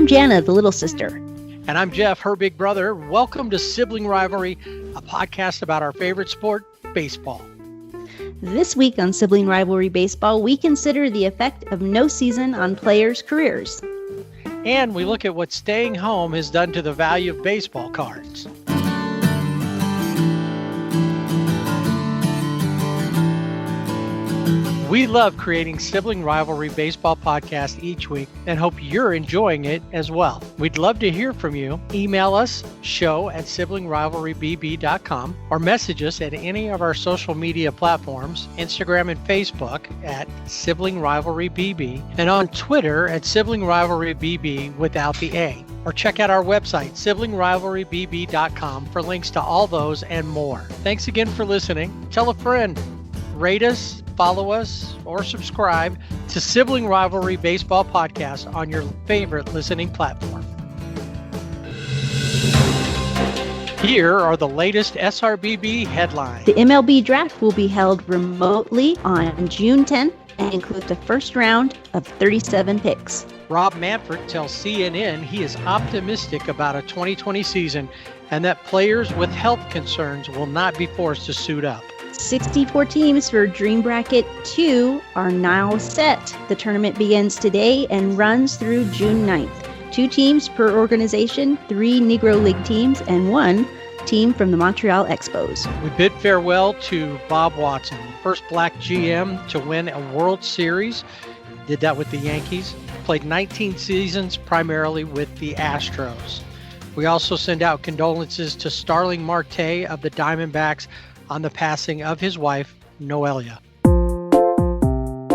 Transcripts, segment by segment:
I'm Jana, the little sister. And I'm Jeff, her big brother. Welcome to Sibling Rivalry, a podcast about our favorite sport, baseball. This week on Sibling Rivalry Baseball, we consider the effect of no season on players' careers. And we look at what staying home has done to the value of baseball cards. We love creating Sibling Rivalry Baseball podcast each week and hope you're enjoying it as well. We'd love to hear from you. Email us, show@siblingrivalrybb.com, or message us at any of our social media platforms, Instagram and Facebook at Sibling Rivalry BB, and on Twitter at Sibling Rivalry BB without the A. Or check out our website, siblingrivalrybb.com, for links to all those and more. Thanks again for listening. Tell a friend. Rate us, follow us, or subscribe to Sibling Rivalry Baseball Podcast on your favorite listening platform. Here are the latest SRBB headlines. The MLB draft will be held remotely on June 10th and include the first round of 37 picks. Rob Manfred tells CNN he is optimistic about a 2020 season and that players with health concerns will not be forced to suit up. 64 teams for Dream Bracket 2 are now set. The tournament begins today and runs through June 9th. 2 teams per organization, 3 Negro League teams, and 1 team from the Montreal Expos. We bid farewell to Bob Watson, first black GM to win a World Series. Did that with the Yankees. Played 19 seasons primarily with the Astros. We also send out condolences to Starling Marte of the Diamondbacks on the passing of his wife, Noelia.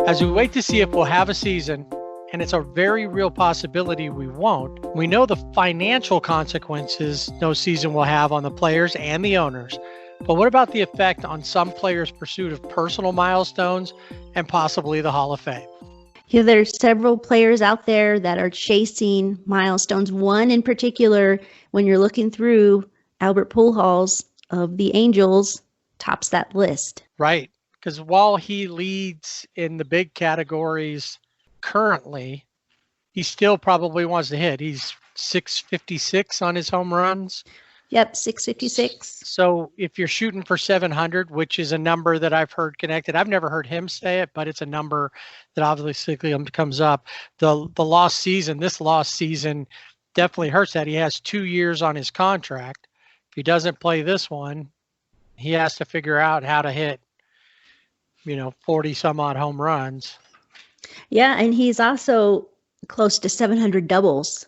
As we wait to see if we'll have a season, and it's a very real possibility we won't, we know the financial consequences no season will have on the players and the owners. But what about the effect on some players' pursuit of personal milestones and possibly the Hall of Fame? Yeah, there's several players out there that are chasing milestones. One in particular, when you're looking through, Albert Pujols of the Angels tops that list. Right, because while he leads in the big categories currently, he still probably wants to hit. He's 656 on his home runs. Yep, 656. So if you're shooting for 700, which is a number that I've heard connected, I've never heard him say it, but it's a number that obviously comes up. This lost season definitely hurts that. He has 2 years on his contract. If he doesn't play this one, he has to figure out how to hit, 40 some odd home runs. Yeah, and he's also close to 700 doubles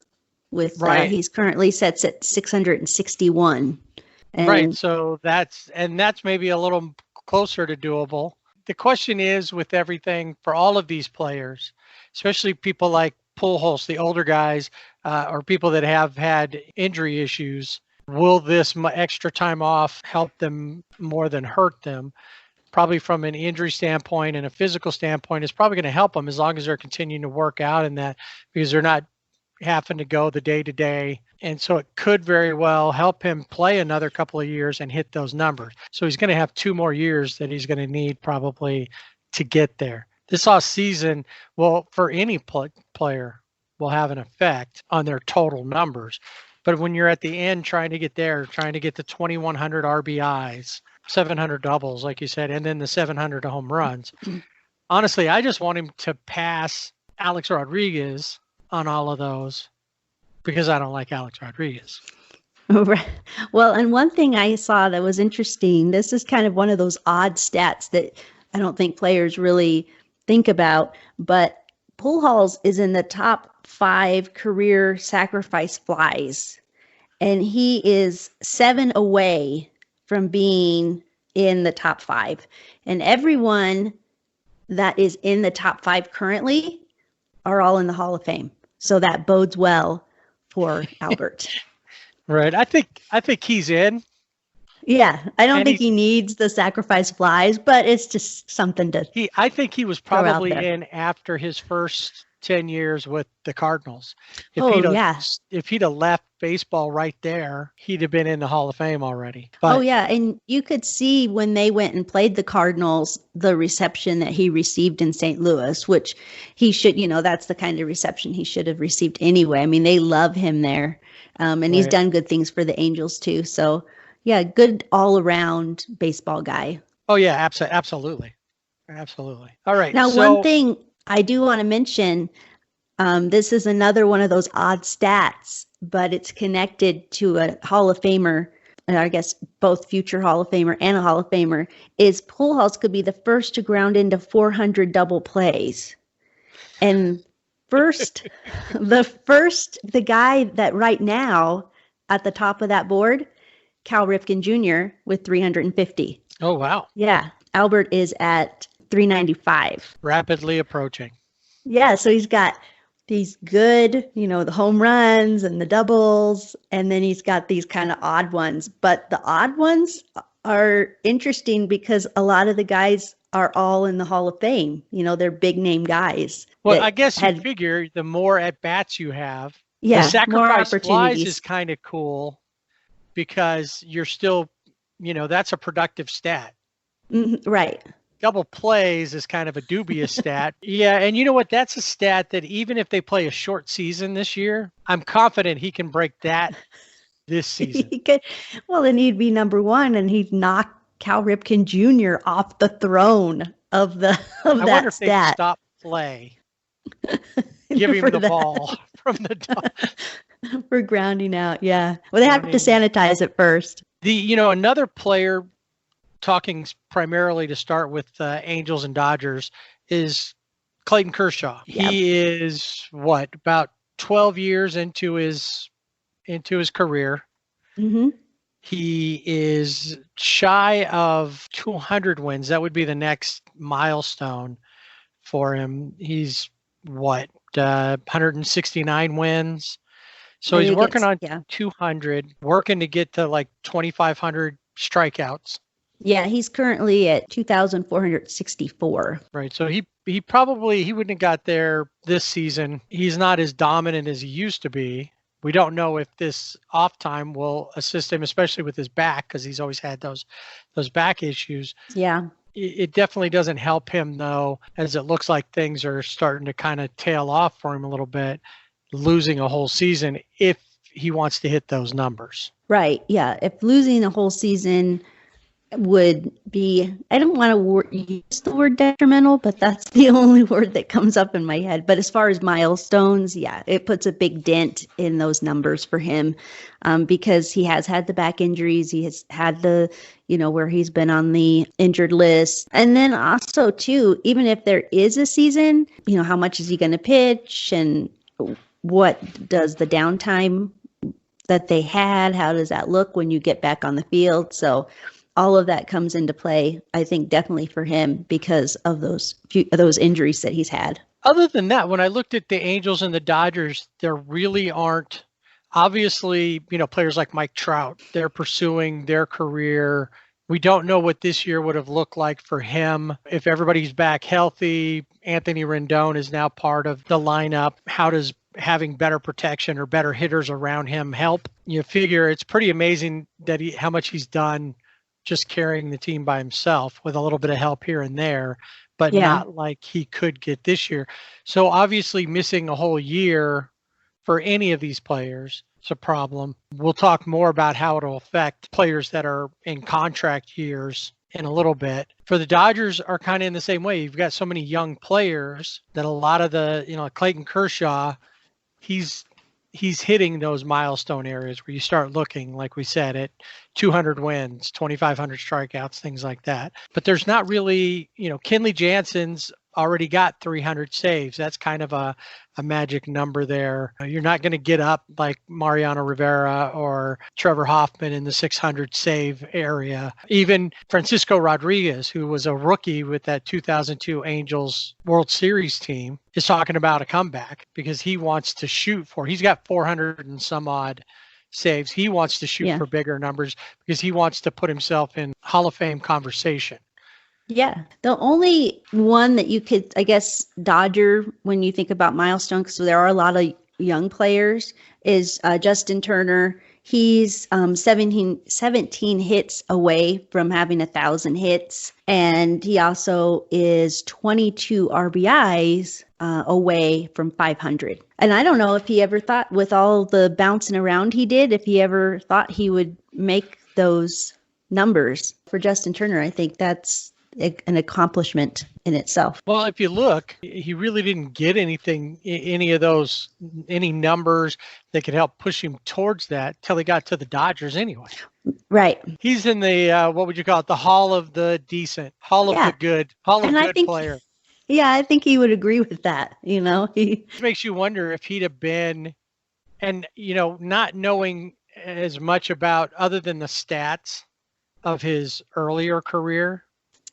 with right. He's currently sets at 661. Right, so that's maybe a little closer to doable. The question is, with everything for all of these players, especially people like Pujols, the older guys, or people that have had injury issues, will this extra time off help them more than hurt them? Probably from an injury standpoint and a physical standpoint, it's probably going to help them as long as they're continuing to work out in that, because they're not having to go the day to day. And so it could very well help him play another couple of years and hit those numbers. So he's going to have 2 more years that he's going to need probably to get there. This off season, well, for any player, will have an effect on their total numbers. But when you're at the end trying to get to 2,100 RBIs, 700 doubles, like you said, and then the 700 home runs, honestly, I just want him to pass Alex Rodriguez on all of those because I don't like Alex Rodriguez. Right. Well, and one thing I saw that was interesting, this is kind of one of those odd stats that I don't think players really think about, but Pujols is in the top 5 career sacrifice flies, and he is 7 away from being in the top 5. And everyone that is in the top 5 currently are all in the Hall of Fame. So that bodes well for Albert. Right. I think he's in. Yeah, I don't think he needs the sacrifice flies, but it's just something to. I think he was probably in after his first 10 years with the Cardinals. If Oh he'd have, yeah. if he'd have left baseball right there, he'd have been in the Hall of Fame already. Oh But yeah, and you could see when they went and played the Cardinals, the reception that he received in St. Louis, which he should, that's the kind of reception he should have received anyway. I mean, they love him there. And he's right. done good things for the Angels too. So, yeah, good all around baseball guy. Oh yeah, absolutely. Absolutely. All right. Now, one So thing I do want to mention, this is another one of those odd stats, but it's connected to a Hall of Famer, and I guess both future Hall of Famer and a Hall of Famer, is Pujols could be the first to ground into 400 double plays. And first, the guy that right now at the top of that board, Cal Ripken Jr. with 350. oh wow. Yeah, Albert is at 395. Rapidly approaching. Yeah, so he's got these good, the home runs and the doubles, and then he's got these kind of odd ones. But the odd ones are interesting because a lot of the guys are all in the Hall of Fame. They're big name guys. Well, I guess you figure the more at bats you have, yeah, the sacrifice more flies is kind of cool because you're still, that's a productive stat. Right. Double plays is kind of a dubious stat. Yeah, and you know what? That's a stat that even if they play a short season this year, I'm confident he can break that this season. He could, well, then he'd be number one, and he'd knock Cal Ripken Jr. off the throne of I that wonder if stat. they stop play, give him the ball from the top. For grounding out, yeah. Well, they have to sanitize it first. Another player, talking primarily to start with Angels and Dodgers, is Clayton Kershaw. Yep. He is about 12 years into his career. Mm-hmm. He is shy of 200 wins. That would be the next milestone for him. He's 169 wins. So he's working on 200, working to get to like 2,500 strikeouts. Yeah, he's currently at 2,464. Right. So he wouldn't have got there this season. He's not as dominant as he used to be. We don't know if this off time will assist him, especially with his back, because he's always had those back issues. Yeah. It definitely doesn't help him, though, as it looks like things are starting to kind of tail off for him a little bit, losing a whole season if he wants to hit those numbers. Right. Yeah. If losing a whole season would be, I don't want to use the word detrimental, but that's the only word that comes up in my head. But as far as milestones, yeah, it puts a big dent in those numbers for him, because he has had the back injuries. He has had the, where he's been on the injured list. And then also too, even if there is a season, how much is he going to pitch, and what does the downtime that they had, how does that look when you get back on the field? So all of that comes into play, I think, definitely for him because of those injuries that he's had. Other than that, when I looked at the Angels and the Dodgers, there really aren't, obviously, players like Mike Trout, they're pursuing their career. We don't know what this year would have looked like for him. If everybody's back healthy, Anthony Rendon is now part of the lineup. How does having better protection or better hitters around him help? You figure it's pretty amazing that how much he's done just carrying the team by himself with a little bit of help here and there, but not like he could get this year. So obviously missing a whole year for any of these players is a problem. We'll talk more about how it'll affect players that are in contract years in a little bit. For the Dodgers are kind of in the same way. You've got so many young players that a lot of the, Clayton Kershaw, he's hitting those milestone areas where you start looking, like we said, at 200 wins, 2,500 strikeouts, things like that. But there's not really, Kenley Jansen's already got 300 saves. That's kind of a magic number there. You're not going to get up like Mariano Rivera or Trevor Hoffman in the 600 save area. Even Francisco Rodriguez, who was a rookie with that 2002 Angels World Series team, is talking about a comeback because he wants to shoot for, he's got 400 and some odd saves. He wants to shoot for bigger numbers because he wants to put himself in Hall of Fame conversation. Yeah. The only one that you could, I guess, Dodger when you think about milestones, because there are a lot of young players, is Justin Turner. He's 17 hits away from having 1,000 hits. And he also is 22 RBIs away from 500. And I don't know if he ever thought, with all the bouncing around he did, if he ever thought he would make those numbers. For Justin Turner, I think that's an accomplishment in itself. Well, if you look, he really didn't get any of those, any numbers that could help push him towards that till he got to the Dodgers anyway. Right. He's in the, what would you call it? The Hall of the Decent, Hall of the Good, Hall of Good player. Yeah, I think he would agree with that. It makes you wonder if he'd have been, and, not knowing as much about other than the stats of his earlier career.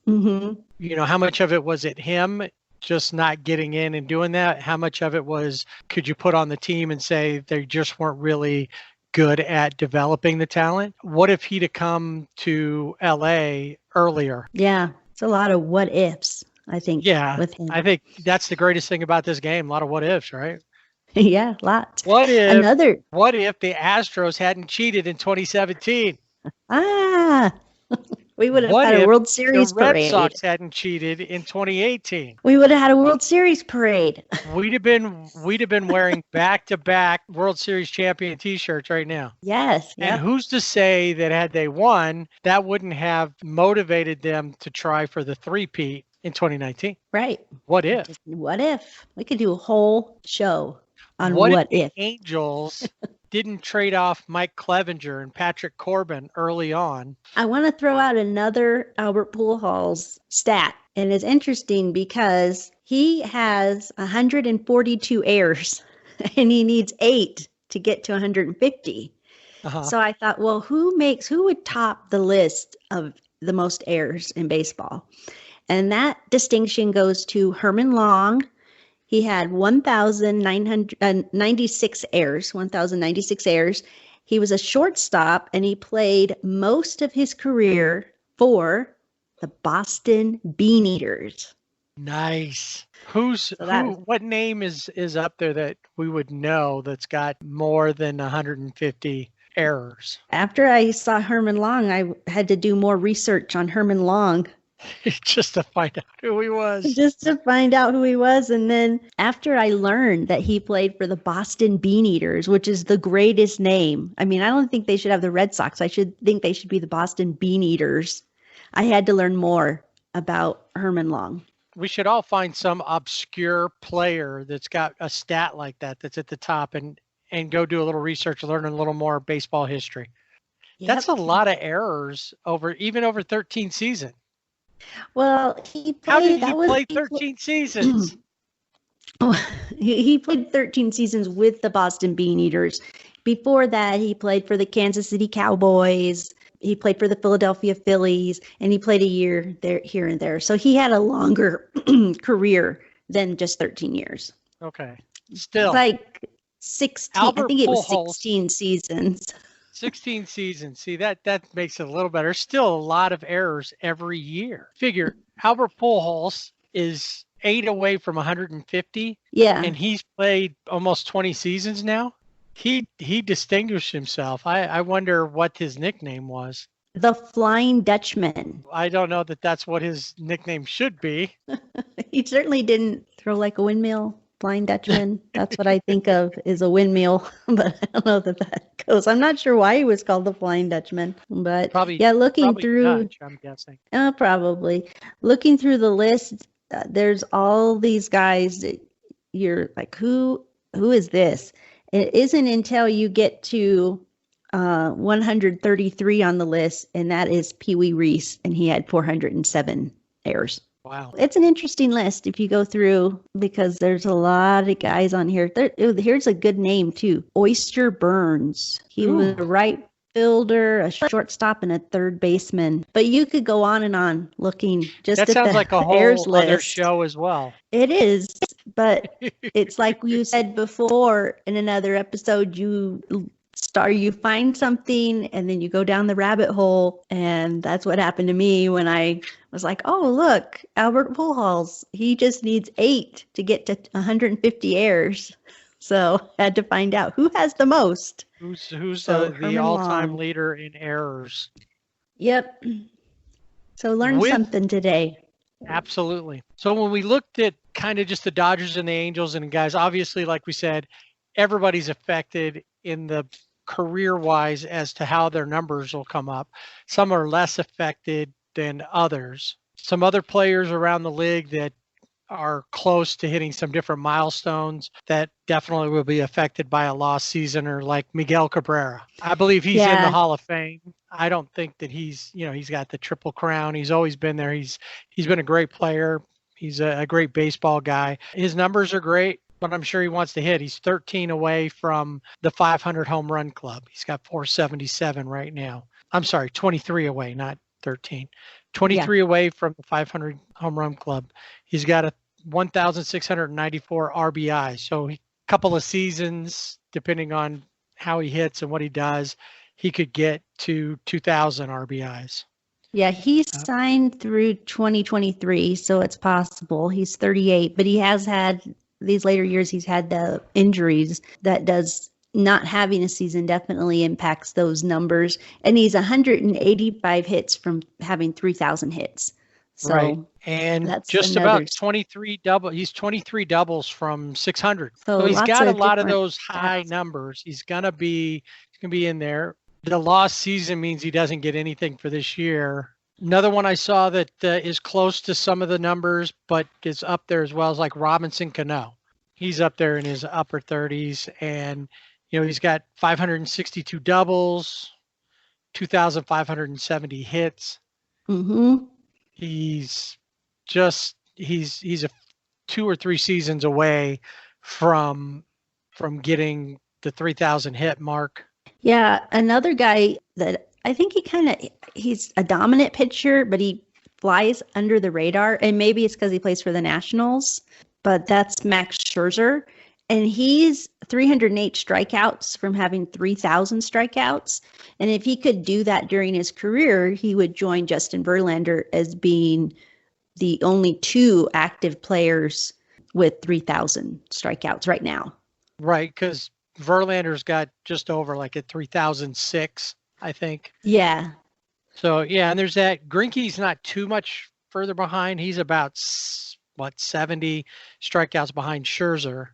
Mm-hmm. How much of it was it him just not getting in and doing that? How much of it was, could you put on the team and say they just weren't really good at developing the talent? What if he'd have come to LA earlier? Yeah, it's a lot of what ifs, I think. Yeah, with him. I think that's the greatest thing about this game. A lot of what ifs, right? Yeah, lots. What if the Astros hadn't cheated in 2017? We would have had a World Series parade. The Red Sox hadn't cheated in 2018. We would have had a World Series parade. We'd have been wearing back-to-back World Series champion T-shirts right now. Yes. And who's to say that had they won, that wouldn't have motivated them to try for the three-peat in 2019? Right. What if? What if? We could do a whole show on what if. The Angels didn't trade off Mike Clevenger and Patrick Corbin early on. I want to throw out another Albert Pujols stat, and it's interesting because he has 142 errors, and he needs 8 to get to 150. So I thought, well, who would top the list of the most errors in baseball? And that distinction goes to Herman Long. He had 1,996 errors, 1,096 errors. He was a shortstop, and he played most of his career for the Boston Beaneaters. Nice. What name is up there that we would know that's got more than 150 errors? After I saw Herman Long, I had to do more research on Herman Long. Just to find out who he was. And then after I learned that he played for the Boston Beaneaters, which is the greatest name. I mean, I don't think they should have the Red Sox. I think they should be the Boston Beaneaters. I had to learn more about Herman Long. We should all find some obscure player that's got a stat like that that's at the top and go do a little research and learn a little more baseball history. Yep. That's a lot of errors over 13 seasons. Well, he played. How did he play 13 seasons? He played 13 seasons with the Boston Beaneaters. Before that, he played for the Kansas City Cowboys. He played for the Philadelphia Phillies, and he played a year there, here and there. So he had a longer career than just 13 years. Okay, still like 16. Albert I think it was Pujols, 16 seasons. 16 seasons. See, that makes it a little better. Still a lot of errors every year. Figure Albert Pujols is 8 away from 150. Yeah. And he's played almost 20 seasons now. He distinguished himself. I wonder what his nickname was. The Flying Dutchman. I don't know that that's what his nickname should be. He certainly didn't throw like a windmill. Flying Dutchman. That's what I think of is a windmill, but I don't know that goes. I'm not sure why he was called the Flying Dutchman, but looking through, Dutch, I'm guessing. Probably looking through the list, there's all these guys that you're like, who is this? It isn't until you get to 133 on the list, and that is Pee Wee Reese, and he had 407 errors. Wow. It's an interesting list if you go through because there's a lot of guys on here. Here's a good name too. Oyster Burns. He was a right fielder, a shortstop, and a third baseman. But you could go on and on looking just that at sounds the like a Ayers whole list. Other show as well. It is, but it's like you said before in another episode, you you find something and then you go down the rabbit hole. And that's what happened to me when I was like, oh, look, Albert Pujols, he just needs 8 to get to 150 errors. So I had to find out who has the most. Who's So the Herman all-time Long. leader in errors? Yep. So learn With something today. Absolutely. So when we looked at kind of just the Dodgers and the Angels and guys, obviously, like we said, everybody's affected in the career wise as to how their numbers will come up. Some are less affected than others. Some other players around the league that are close to hitting some different milestones that definitely will be affected by a lost seasoner like Miguel Cabrera. I believe he's in the Yeah. Hall of Fame. I don't think that he's got the triple crown. He's always been there. He's been a great player. He's a great baseball guy. His numbers are great, but I'm sure he wants to hit. He's 13 away from the 500 home run club. He's got 477 right now. I'm sorry, 23 away, not 13. Yeah. 23 away from the 500 home run club. He's got a 1,694 RBI. So a couple of seasons, depending on how he hits and what he does, he could get to 2,000 RBIs. Yeah, he's signed through 2023, so it's possible. He's 38, but he has had these later years, he's had the injuries that does not having a season definitely impacts those numbers. And he's 185 hits from having 3,000 hits. Right. So And that's just another. about 23 double. He's 23 doubles from 600. So So he's lots got a of lot of different those high stats. numbers. He's gonna be in there. The lost season means he doesn't get anything for this year. Another one I saw that is close to some of the numbers, but is up there as well, is like Robinson Cano. He's up there in his upper 30s, and he's got 562 doubles, 2,570 hits. Mm-hmm. He's he's a 2 or 3 seasons away from getting the 3,000 hit mark. Yeah, another guy that I think he's a dominant pitcher, but he flies under the radar. And maybe it's because he plays for the Nationals, but that's Max Scherzer. And he's 308 strikeouts from having 3,000 strikeouts. And if he could do that during his career, he would join Justin Verlander as being the only 2 active players with 3,000 strikeouts right now. Right, because Verlander's got just over like at 3,006, I think. Yeah. So yeah, and there's that. Greinke's not too much further behind. He's about 70 strikeouts behind Scherzer,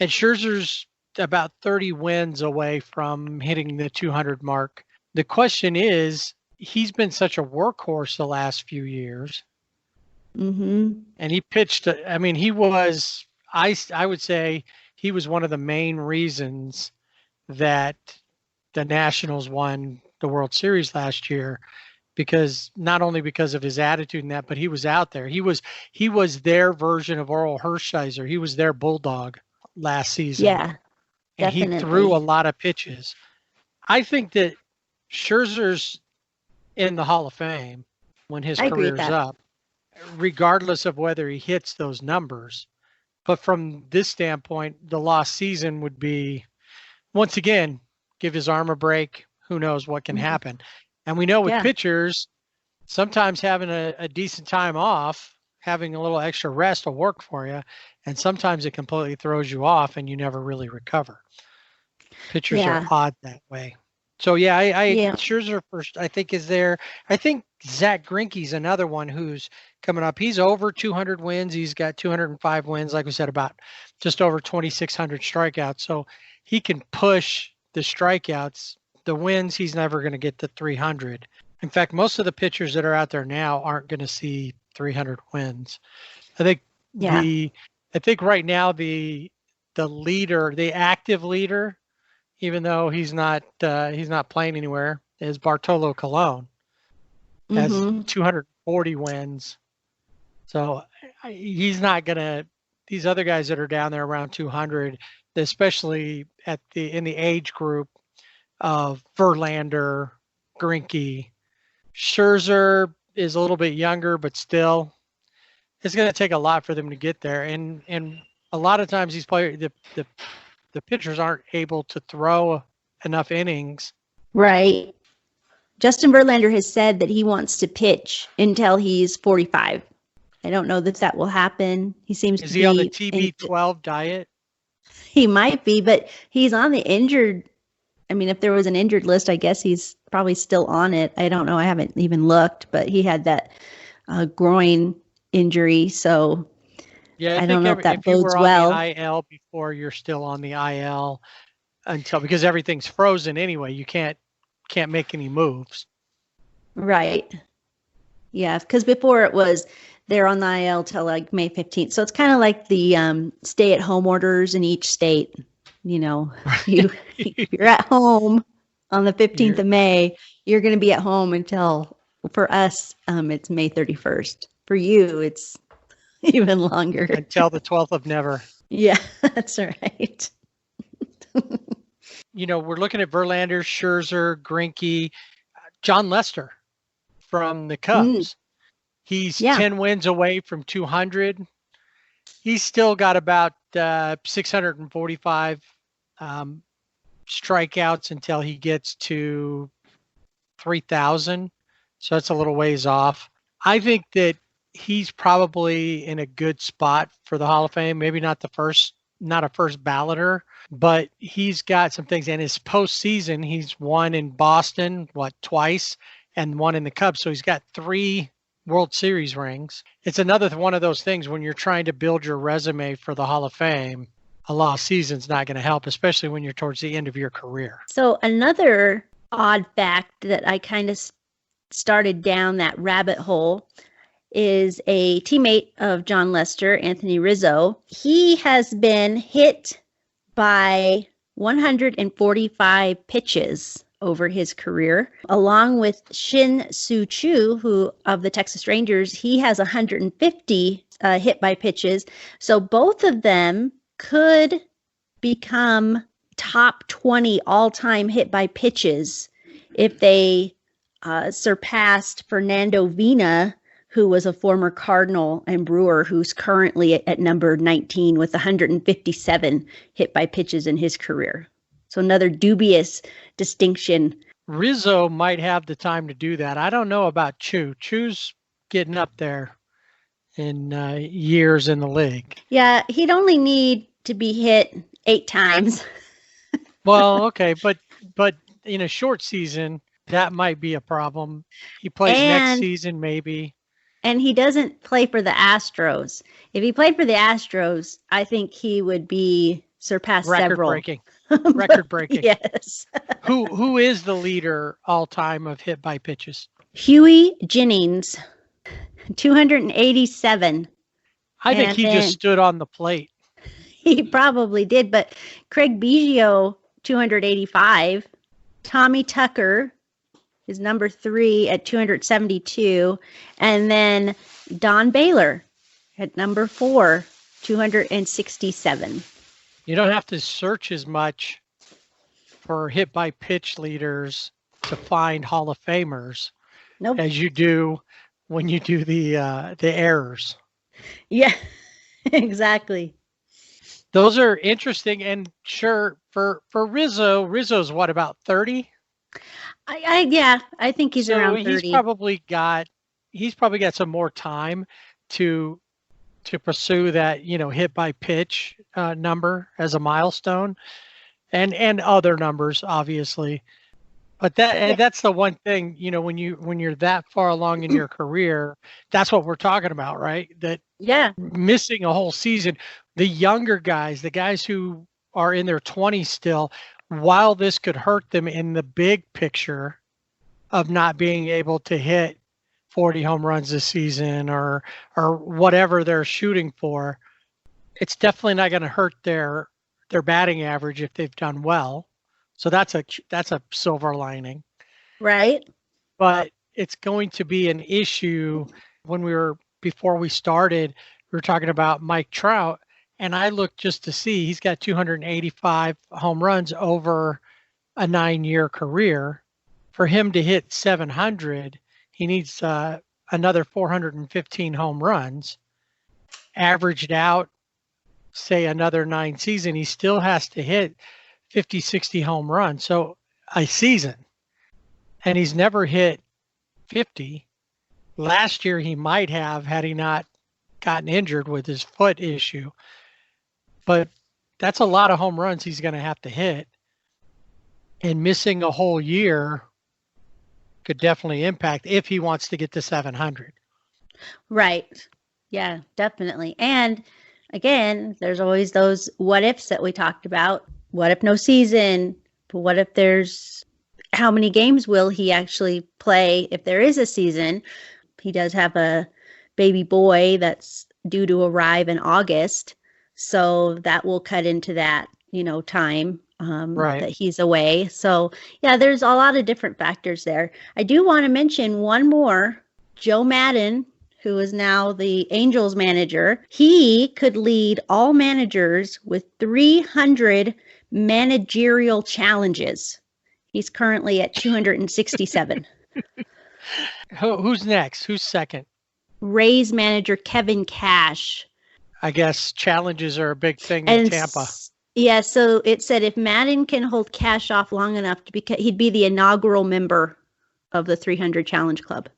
and Scherzer's about 30 wins away from hitting the 200 mark. The question is, he's been such a workhorse the last few years. Mm-hmm. And he pitched. I mean, he was. I would say he was one of the main reasons that the Nationals won the World Series last year, because not only because of his attitude and that, but he was out there. He was their version of Oral Hershiser. He was their bulldog last season. Yeah, and he threw a definitely. lot of pitches. I think that Scherzer's in the Hall of Fame when his I agree with career's that. up, regardless of whether he hits those numbers. But from this standpoint, the lost season would be, once again, give his arm a break. Who knows what can happen? And we know with Yeah. pitchers, sometimes having a decent time off, having a little extra rest will work for you. And sometimes it completely throws you off and you never really recover. Pitchers are Yeah. odd that way. So yeah, I Yeah. Scherzer first, I think, is there. I think Zach Greinke's another one who's coming up. He's over 200 wins. He's got 205 wins, like we said, about just over 2,600 strikeouts. So he can push the strikeouts. The wins, he's never going to get to 300. In fact, most of the pitchers that are out there now aren't going to see 300 wins. I think Yeah. I think right now the leader, the active leader, even though he's not playing anywhere, is Bartolo Colon. Has Mm-hmm. 240 wins. So he's not gonna. These other guys that are down there around 200, especially in the age group of Verlander, Greinke, Scherzer is a little bit younger, but still, it's going to take a lot for them to get there. And a lot of times these players, the pitchers aren't able to throw enough innings. Right. Justin Verlander has said that he wants to pitch until he's 45. I don't know that will happen. He seems Is to he on the be TB12 diet? he might be, but he's on the injured. I mean, if there was an injured list, I guess he's probably still on it. I don't know. I haven't even looked, but he had that groin injury. So Yeah, I I don't think know if that if you bodes were on the well. IL before, you're still on the IL until, because everything's frozen anyway. You can't make any moves. Right. Yeah, because before it was they're on the IL till like May 15th. So it's kind of like the stay-at-home orders in each state. You know, you you're at home on the 15th You're of May. You're going to be at home until for us it's May 31st. For you, it's even longer. until the 12th of never. Yeah, that's right. We're looking at Verlander, Scherzer, Greinke, John Lester from the Mm, Cubs. He's yeah. 10 wins away from 200. He's still got about 645 strikeouts until he gets to 3,000. So that's a little ways off. I think that he's probably in a good spot for the Hall of Fame. Maybe not not a first balloter, but he's got some things. And his postseason, he's won in Boston, twice, and one in the Cubs. So he's got 3 World Series rings. It's another one of those things when you're trying to build your resume for the Hall of Fame. A lost season's not going to help, especially when you're towards the end of your career. So another odd fact that I kind of started down that rabbit hole is a teammate of John Lester, Anthony Rizzo. He has been hit by 145 pitches over his career, along with Shin-Soo Choo, who of the Texas Rangers. He has 150 hit by pitches. So both of them could become top 20 all-time hit by pitches if they surpassed Fernando Vina, who was a former Cardinal and Brewer, who's currently at number 19 with 157 hit by pitches in his career. So another dubious distinction. Rizzo might have the time to do that. I don't know about Choo. Choo's getting up there in years in the league. Yeah, he'd only need to be hit 8 times. Well, okay, but in a short season, that might be a problem. He plays next season, maybe. And he doesn't play for the Astros. If he played for the Astros, I think he would be surpassed several. Record breaking. Yes. Who is the leader all time of hit by pitches? Huey Jennings, 287. I think he just stood on the plate. He probably did, but Craig Biggio, 285. Tommy Tucker is number 3 at 272. And then Don Baylor at number 4, 267. You don't have to search as much for hit by pitch leaders to find Hall of Famers as you do when you do the errors. Yeah, exactly. Those are interesting, and sure for Rizzo's what, about 30? I think he's around 30. He's probably got some more time to pursue that, hit by pitch number as a milestone, and other numbers, obviously. But that's the one thing, when you're that far along in your career, that's what we're talking about, right? That missing a whole season, the younger guys, the guys who are in their 20s still, while this could hurt them in the big picture of not being able to hit 40 home runs this season or whatever they're shooting for, it's definitely not going to hurt their batting average if they've done well. So that's a silver lining. Right. But it's going to be an issue. Before we started, we were talking about Mike Trout, and I looked just to see he's got 285 home runs over a 9-year career. For him to hit 700, he needs another 415 home runs. Averaged out, say, another 9 seasons, he still has to hit 50, 60 home runs. So a season. And he's never hit 50. Last year he might have had he not gotten injured with his foot issue. But that's a lot of home runs he's going to have to hit. And missing a whole year could definitely impact if he wants to get to 700. Right. Yeah, definitely. And again, there's always those what ifs that we talked about. What if no season? But what if there's how many games will he actually play if there is a season? He does have a baby boy that's due to arrive in August. So that will cut into that, time Right. that he's away. So, yeah, there's a lot of different factors there. I do want to mention one more. Joe Madden, who is now the Angels manager, he could lead all managers with 300 managerial challenges. He's currently at 267. Who's next? Who's second? Rays manager Kevin Cash. I guess challenges are a big thing in Tampa. Yeah, so it said if Madden can hold Cash off long enough to he'd be the inaugural member of the 300 Challenge Club.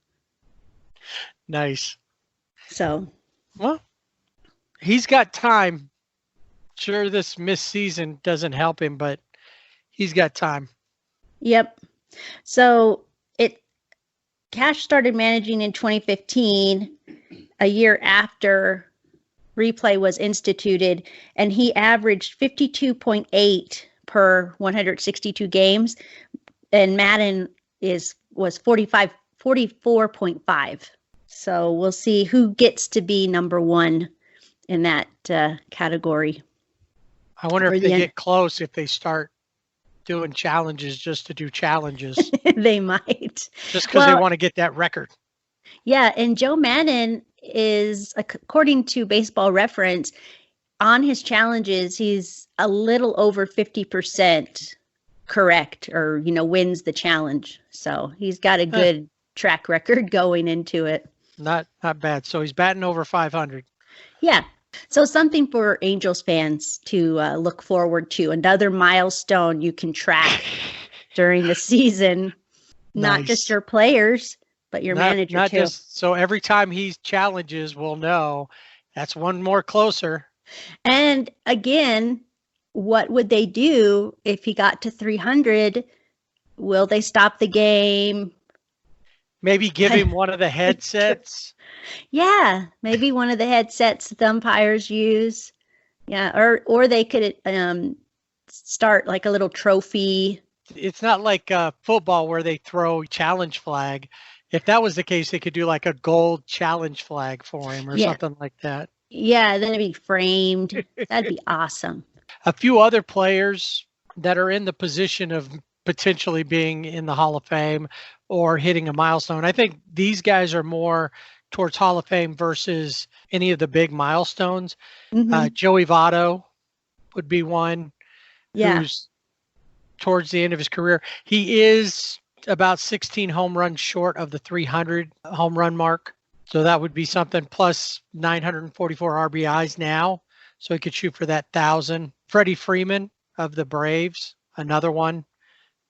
Nice. So, well, he's got time. Sure, this missed season doesn't help him, but he's got time. Yep. So Cash started managing in 2015, a year after replay was instituted, and he averaged 52.8 per 162 games, and Madden was 44.5. So we'll see who gets to be number one in that category. I wonder if they get close if they start doing challenges just to do challenges. They might. Just because they want to get that record. Yeah, and Joe Madden is, according to Baseball Reference, on his challenges, he's a little over 50% correct or, wins the challenge. So he's got a good track record going into it. Not bad. So he's batting over 500. Yeah. So something for Angels fans to look forward to. Another milestone you can track during the season. Nice. Not just your players, but your manager too. So every time he challenges, we'll know that's one more closer. And again, what would they do if he got to 300? Will they stop the game? Maybe give him one of the headsets. Yeah, maybe one of the headsets the umpires use. Yeah, or they could start like a little trophy. It's not like football where they throw challenge flag. If that was the case, they could do like a gold challenge flag for him or something like that. Yeah, then it'd be framed. That'd be awesome. A few other players that are in the position of potentially being in the Hall of Fame or hitting a milestone. I think these guys are more towards Hall of Fame versus any of the big milestones. Mm-hmm. Joey Votto would be one who's towards the end of his career. He is about 16 home runs short of the 300 home run mark. So that would be something, plus 944 RBIs now. So he could shoot for that 1,000. Freddie Freeman of the Braves, another one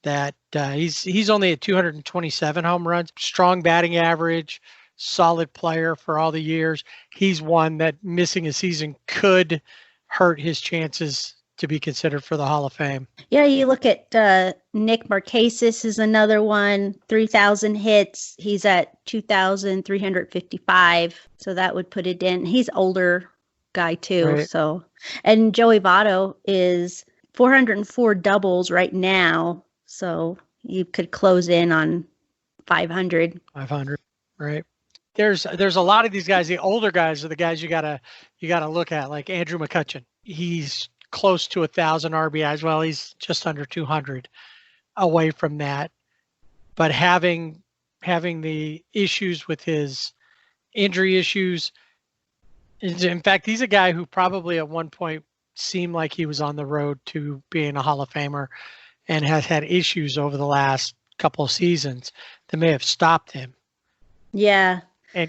that he's only at 227 home runs. Strong batting average, solid player for all the years. He's one that missing a season could hurt his chances to be considered for the Hall of Fame. Yeah, you look at Nick Markakis is another one, 3,000 hits. He's at 2,355. So that would put it in. He's older guy too. Right. So, and Joey Votto is 404 doubles right now. So you could close in on 500. 500, right. There's a lot of these guys. The older guys are the guys you gotta look at, like Andrew McCutchen. He's close to 1,000 RBIs. Well, he's just under 200 away from that. But having the issues with his injury issues, in fact, he's a guy who probably at one point seemed like he was on the road to being a Hall of Famer and has had issues over the last couple of seasons that may have stopped him. Yeah. And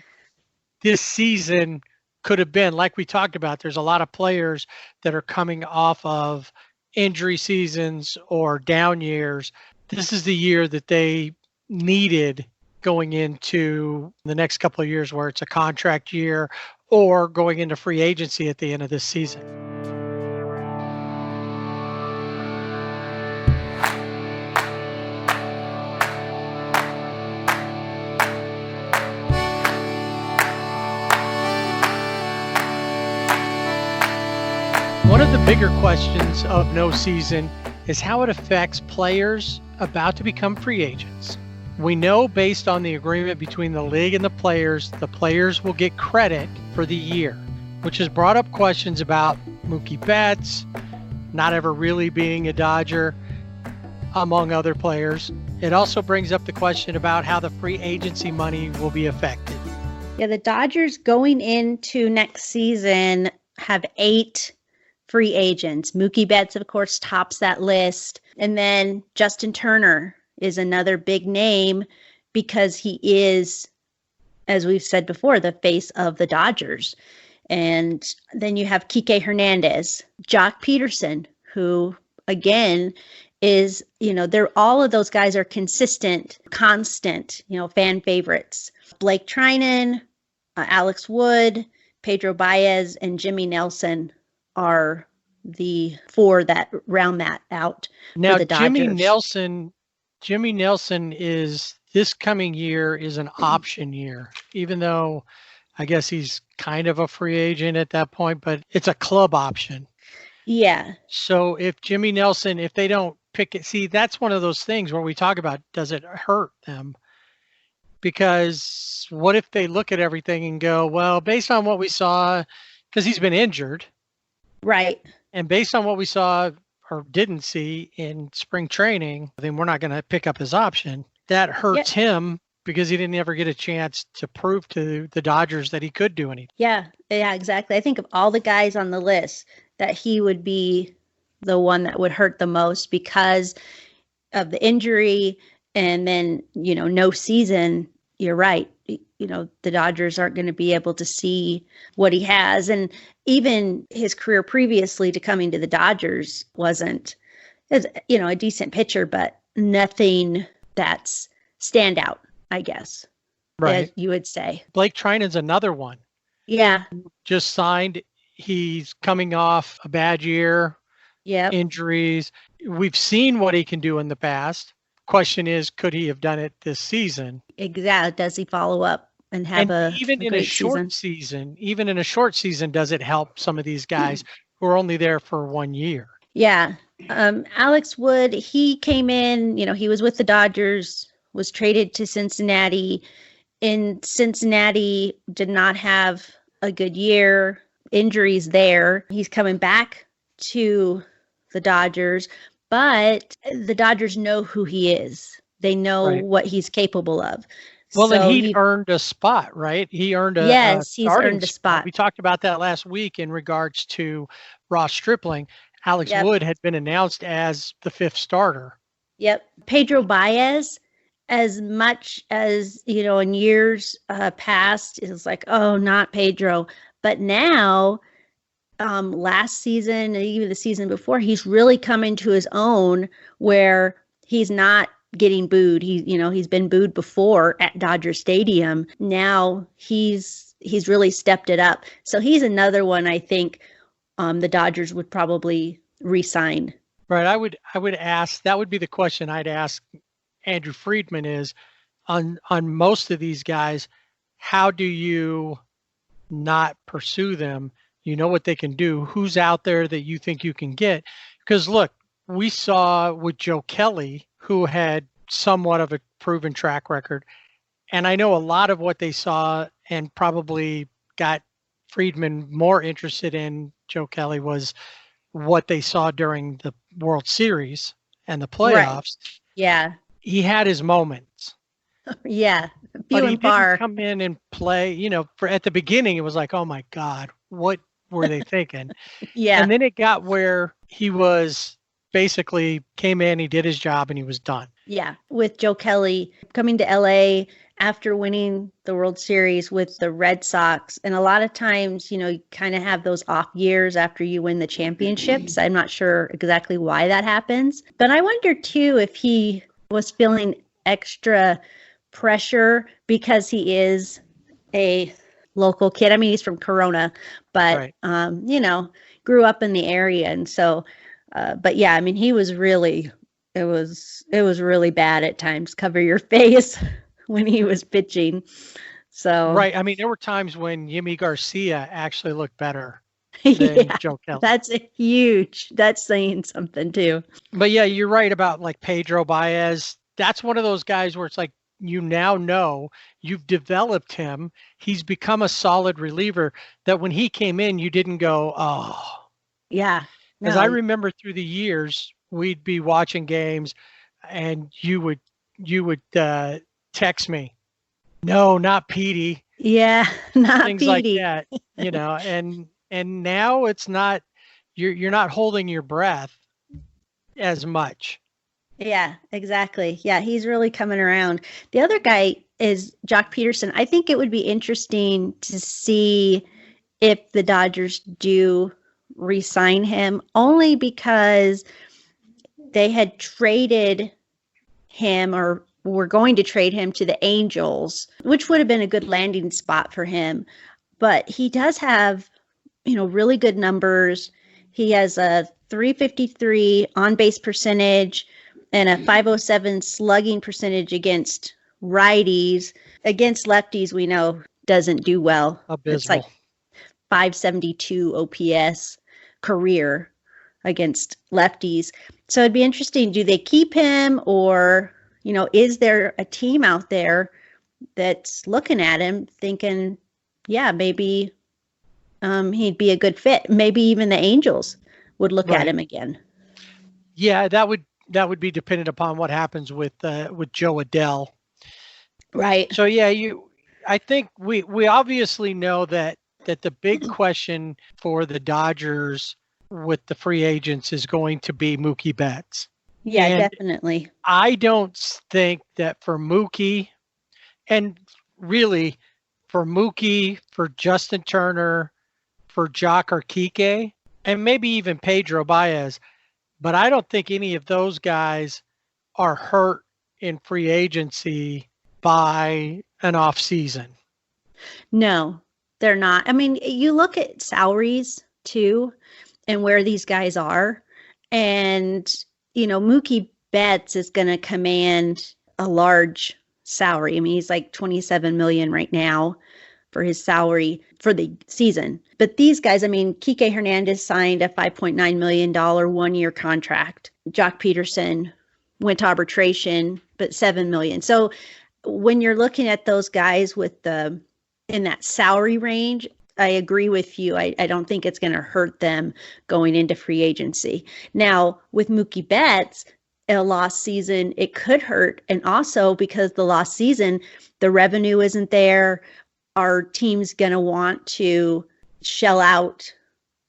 this season could have been, like we talked about, there's a lot of players that are coming off of injury seasons or down years, this is the year that they needed going into the next couple of years where it's a contract year or going into free agency at the end of this season. One of the bigger questions of no season is how it affects players about to become free agents. We know based on the agreement between the league and the players will get credit for the year, which has brought up questions about Mookie Betts not ever really being a Dodger, among other players. It also brings up the question about how the free agency money will be affected. Yeah, the Dodgers going into next season have 8 free agents. Mookie Betts, of course, tops that list. And then Justin Turner is another big name because he is, as we've said before, the face of the Dodgers. And then you have Kike Hernandez, Jock Peterson, who, again, is, they're all of those guys are consistent, constant, fan favorites. Blake Trinan, Alex Wood, Pedro Baez, and Jimmy Nelson are the 4 that round that out now, for the Dodgers. Jimmy Nelson is this coming year is an option year, even though I guess he's kind of a free agent at that point, but it's a club option. Yeah. So if Jimmy Nelson, if they don't pick it, see, that's one of those things where we talk about, does it hurt them? Because what if they look at everything and go, well, based on what we saw, because he's been injured. Right. And based on what we saw or didn't see in spring training, then we're not going to pick up his option. That hurts him because he didn't ever get a chance to prove to the Dodgers that he could do anything. Yeah, exactly. I think of all the guys on the list that he would be the one that would hurt the most because of the injury and then, no season. You're right. The Dodgers aren't going to be able to see what he has. And even his career previously to coming to the Dodgers wasn't, a decent pitcher, but nothing that's standout, I guess. Right. As you would say. Blake Trinan's another one. Yeah. Just signed. He's coming off a bad year. Yeah. Injuries. We've seen what he can do in the past. Question is, could he have done it this season? Exactly. Does he follow up and have even in a short season? Even in a short season, does it help some of these guys who are only there for 1 year? Yeah. Alex Wood, he came in, he was with the Dodgers, was traded to Cincinnati. In Cincinnati, did not have a good year. Injuries there. He's coming back to the Dodgers, but the Dodgers know who he is. They know what he's capable of. Well, so and he earned a spot, right? He earned a he's earned a spot. We talked about that last week in regards to Ross Stripling. Alex Wood had been announced as the 5th starter. Yep. Pedro Baez, as much as, in years past, it was like, oh, not Pedro. But now, last season and even the season before, he's really come into his own where he's not getting booed. He's been booed before at Dodger Stadium. Now he's really stepped it up. So he's another one I think the Dodgers would probably re-sign. Right. I would ask, that would be the question I'd ask Andrew Friedman is on most of these guys, how do you not pursue them? You know what they can do. Who's out there that you think you can get? Because look, we saw with Joe Kelly, who had somewhat of a proven track record. And I know a lot of what they saw and probably got Friedman more interested in Joe Kelly was what they saw during the World Series and the playoffs. Right. Yeah. He had his moments. Yeah. But he didn't come in and play, for at the beginning, it was like, oh my God, what were they thinking? Yeah. And then it got where he was basically came in, he did his job and he was done. Yeah. With Joe Kelly coming to LA after winning the World Series with the Red Sox. And a lot of times, you kind of have those off years after you win the championships. I'm not sure exactly why that happens. But I wonder too if he was feeling extra pressure because he is a local kid. I mean, he's from Corona, but Right. Grew up in the area, and so. But yeah, I mean, he was really. It was really bad at times. Cover your face when he was pitching. So Right. I mean, there were times when Yimi Garcia actually looked better than yeah, Joe Kelly. that's saying something too. But yeah, you're right about like Pedro Baez. That's one of those guys where it's like you now know you've developed him. He's become a solid reliever that when he came in, you didn't go, oh. Yeah. Because I No. remember through the years, we'd be watching games and you would text me, no, not Petey, Yeah, not things like Petey. that, and now it's not you're not holding your breath as much. Yeah, exactly. Yeah, he's really coming around. The other guy is Jock Peterson. I think it would be interesting to see if the Dodgers do re-sign him, only because they had traded him or were going to trade him to the Angels, which would have been a good landing spot for him. But he does have, really good numbers. He has a 353 on base percentage and a 507 slugging percentage against righties. Against lefties, we know doesn't do well. It's like Abysmal. 572 OPS career against lefties. So it'd be interesting. Do they keep him, or, is there a team out there that's looking at him thinking, yeah, maybe he'd be a good fit. Maybe even the Angels would look at Right. him again. Yeah, that would be dependent upon what happens with Joe Adele. Right. So yeah, I think we obviously know that the big question for the Dodgers with the free agents is going to be Mookie Betts. Yeah, And definitely. I don't think that for Mookie and really for Mookie, for Justin Turner, for Jock or Kike, and maybe even Pedro Baez, but I don't think any of those guys are hurt in free agency by an off season. No, they're not. I mean, you look at salaries too and where these guys are, and Mookie Betts is going to command a large salary. I mean, he's like 27 million right now for his salary for the season. But these guys, I mean, Kike Hernandez signed a $5.9 million 1 year contract. Jock Peterson went to arbitration, but 7 million. So when you're looking at those guys with the in that salary range, I agree with you. I don't think it's going to hurt them going into free agency. Now, with Mookie Betts, a lost season, it could hurt. And also because the lost season, the revenue isn't there. Our team's going to want to shell out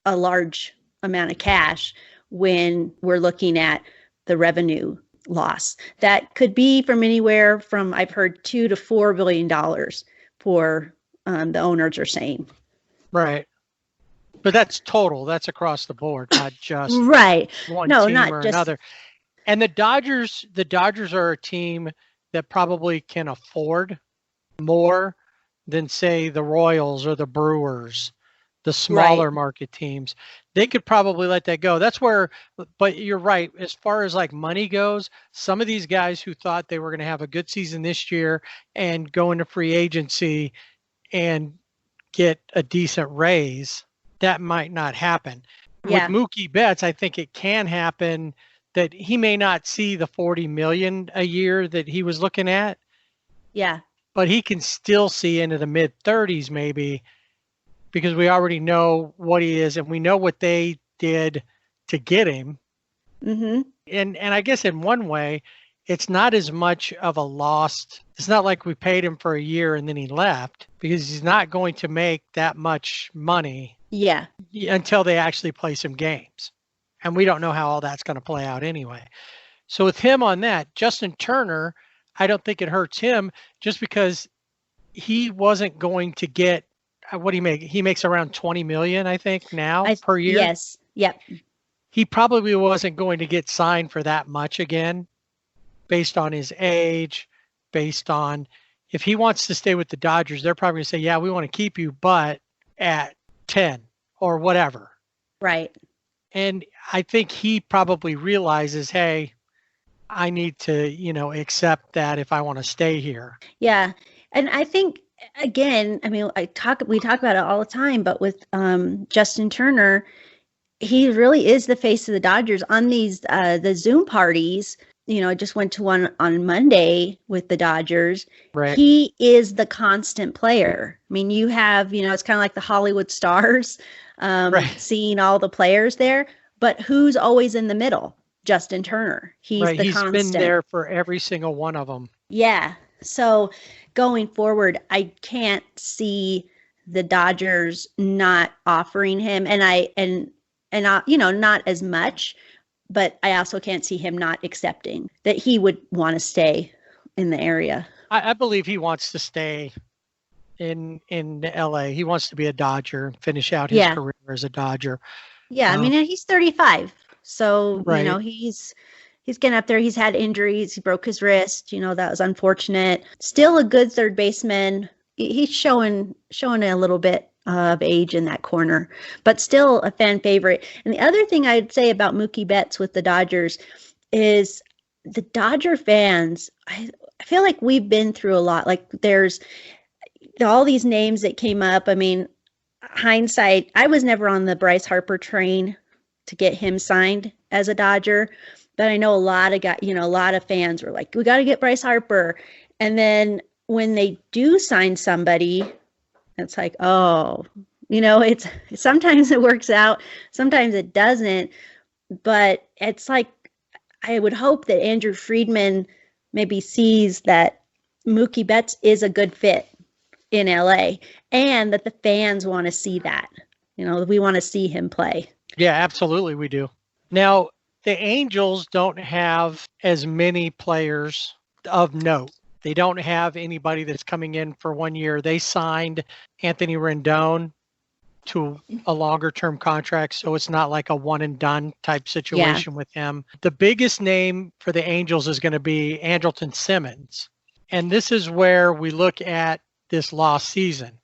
a large amount of cash when we're looking at the revenue loss. That could be from anywhere from, I've heard, $2 to $4 billion for the owners are saying. Right. But that's total. That's across the board, not just Right. one No, team not or just. another. And the Dodgers are a team that probably can afford more than say the Royals or the Brewers, the Right. smaller market teams. They could probably let that go. That's where, but you're right. As far as like money goes, some of these guys who thought they were going to have a good season this year and go into free agency and get a decent raise, that might not happen. With Yeah. Mookie Betts, I think it can happen that he may not see the 40 million a year that he was looking at, Yeah. but he can still see into the mid 30s maybe because we already know what he is and we know what they did to get him. Mm-hmm. And I guess in one way, it's not as much of a lost. It's not like we paid him for a year and then he left because he's not going to make that much money Yeah. until they actually play some games. And we don't know how all that's going to play out anyway. So with him on that, Justin Turner, I don't think it hurts him just because he wasn't going to get what do you make? He makes around 20 million, I think, now per year. Yes. Yep. He probably wasn't going to get signed for that much again based on his age, based on if he wants to stay with the Dodgers, they're probably going to say, yeah, we want to keep you, but at 10 or whatever. Right. And I think he probably realizes, hey, I need to, accept that if I want to stay here. Yeah. And I think again, I mean, we talk about it all the time, but with Justin Turner, he really is the face of the Dodgers on these the Zoom parties. I just went to one on Monday with the Dodgers. Right. He is the constant player. I mean, you have, it's kind of like the Hollywood stars, Right. seeing all the players there, but who's always in the middle? Justin Turner. He's Right. the He's been constant. there for every single one of them. Yeah. So going forward, I can't see the Dodgers not offering him, and not as much, but I also can't see him not accepting that he would want to stay in the area. I believe he wants to stay in LA. He wants to be a Dodger, finish out his career as a Dodger. Yeah, I mean, he's 35, so right. He's getting up there. He's had injuries. He broke his wrist. That was unfortunate. Still a good third baseman. He's showing a little bit of age in that corner, but still a fan favorite. And the other thing I'd say about Mookie Betts with the Dodgers is the Dodger fans, I feel like we've been through a lot. Like there's all these names that came up. I mean, hindsight, I was never on the Bryce Harper train to get him signed as a Dodger, but I know a lot of fans were like, we got to get Bryce Harper. And then when they do sign somebody, it's like, oh, it's sometimes it works out, sometimes it doesn't. But it's like, I would hope that Andrew Friedman maybe sees that Mookie Betts is a good fit in LA and that the fans want to see that. We want to see him play. Yeah, absolutely we do. Now, the Angels don't have as many players of note. They don't have anybody that's coming in for 1 year. They signed Anthony Rendon to a longer term contract, so it's not like a one and done type situation with him. The biggest name for the Angels is going to be Andrelton Simmons. And this is where we look at this lost season.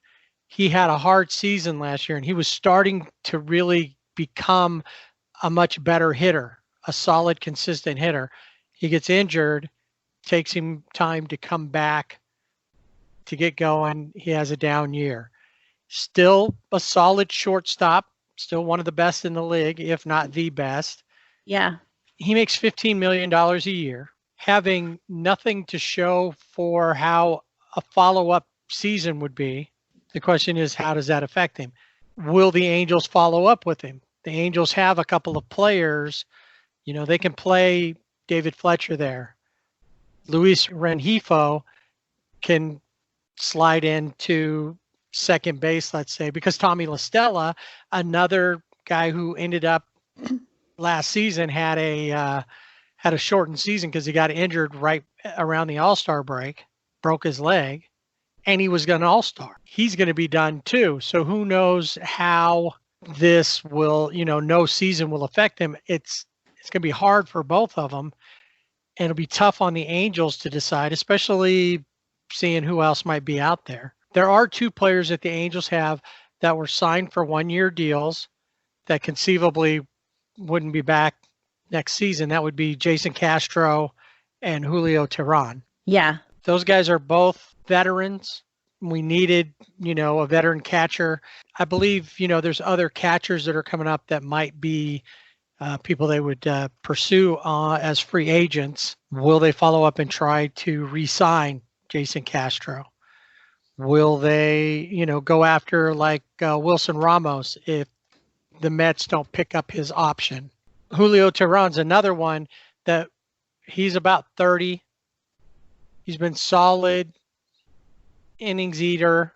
He had a hard season last year, and he was starting to really become a much better hitter, a solid, consistent hitter. He gets injured, takes him time to come back to get going. He has a down year. Still a solid shortstop, still one of the best in the league, if not the best. Yeah. He makes $15 million a year, having nothing to show for how a follow-up season would be. The question is, how does that affect him? Will the Angels follow up with him? The Angels have a couple of players. They can play David Fletcher there. Luis Rengifo can slide into second base, let's say, because Tommy La Stella, another guy who ended up last season, had a shortened season because he got injured right around the All-Star break, broke his leg, and he was an All-Star. He's going to be done too. So who knows how this will, no season will affect him. It's going to be hard for both of them. And it'll be tough on the Angels to decide, especially seeing who else might be out there. There are two players that the Angels have that were signed for 1 year deals that conceivably wouldn't be back next season. That would be Jason Castro and Julio Teheran. Yeah. Those guys are both veterans. We needed, a veteran catcher. I believe, there's other catchers that are coming up that might be people they would pursue as free agents. Will they follow up and try to re-sign Jason Castro? Will they, go after like Wilson Ramos if the Mets don't pick up his option? Julio Teheran's another one that he's about 30. He's been solid innings eater.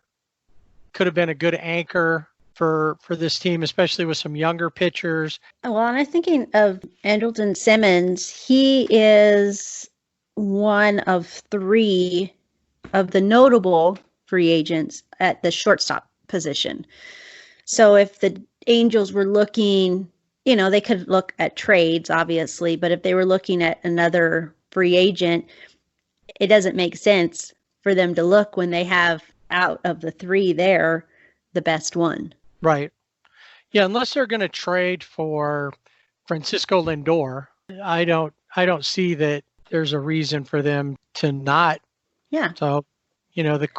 Could have been a good anchor for this team, especially with some younger pitchers. Well, and I'm thinking of Andrelton Simmons. He is one of three of the notable free agents at the shortstop position. So if the Angels were looking, they could look at trades, obviously, but if they were looking at another free agent, it doesn't make sense for them to look when they have out of the three there, the best one. Right. Yeah, unless they're going to trade for Francisco Lindor, I don't see that there's a reason for them to not. Yeah. So,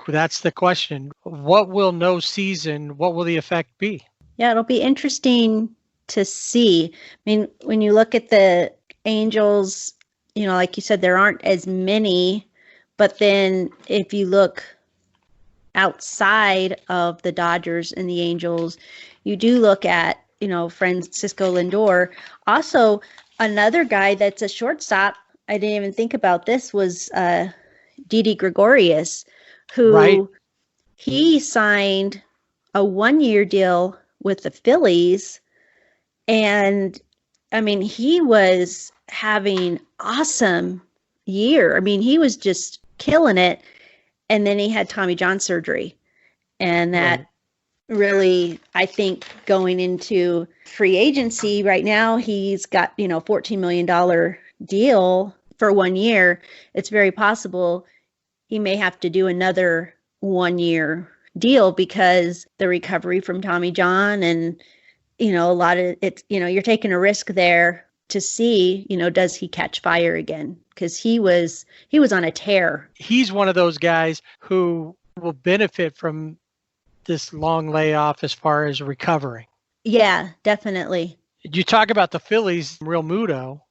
that's the question. What will the effect be? Yeah, it'll be interesting to see. I mean, when you look at the Angels, like you said, there aren't as many, but then if you look outside of the Dodgers and the Angels, you do look at, Francisco Lindor. Also, another guy that's a shortstop, I didn't even think about this, was Didi Gregorius, Right. who he signed a 1-year deal with the Phillies. And I mean, he was having awesome year. I mean, he was just killing it. And then he had Tommy John surgery. And that Right. really, I think, going into free agency right now, he's got, $14 million deal for 1 year. It's very possible he may have to do another 1-year deal because the recovery from Tommy John and, a lot of it, you're taking a risk there to see, does he catch fire again? Because he was on a tear. He's one of those guys who will benefit from this long layoff as far as recovering. Yeah, definitely. You talk about the Phillies, Real Muto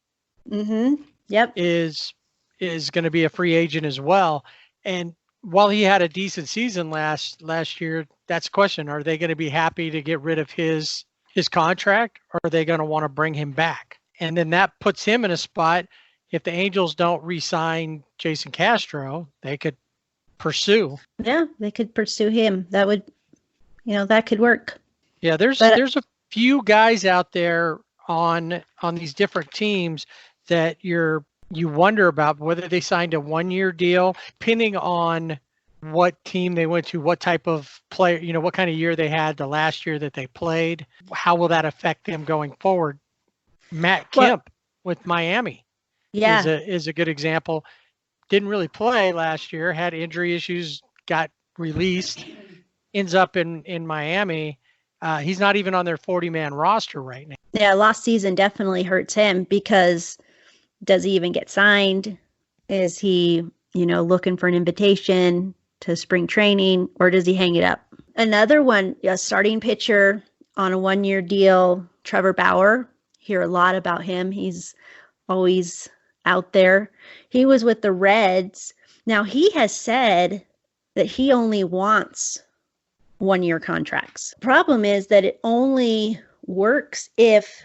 Yep. is going to be a free agent as well. And while he had a decent season last year, that's a question. Are they going to be happy to get rid of his contract, or are they going to want to bring him back? And then that puts him in a spot. If the Angels don't re-sign Jason Castro, they could pursue. Yeah, they could pursue him. That would, that could work. Yeah, there's a few guys out there on these different teams that you wonder about whether they signed a 1-year deal, depending on what team they went to, what type of player, what kind of year they had the last year that they played. How will that affect them going forward? Matt Kemp with Miami is a good example. Didn't really play last year, had injury issues, got released, ends up in Miami. He's not even on their 40-man roster right now. Yeah, last season definitely hurts him because does he even get signed? Is he, looking for an invitation to spring training, or does he hang it up? Another one, a starting pitcher on a 1-year deal, Trevor Bauer. Hear a lot about him. He's always out there. He was with the Reds. Now, he has said that he only wants 1-year contracts. Problem is that it only works if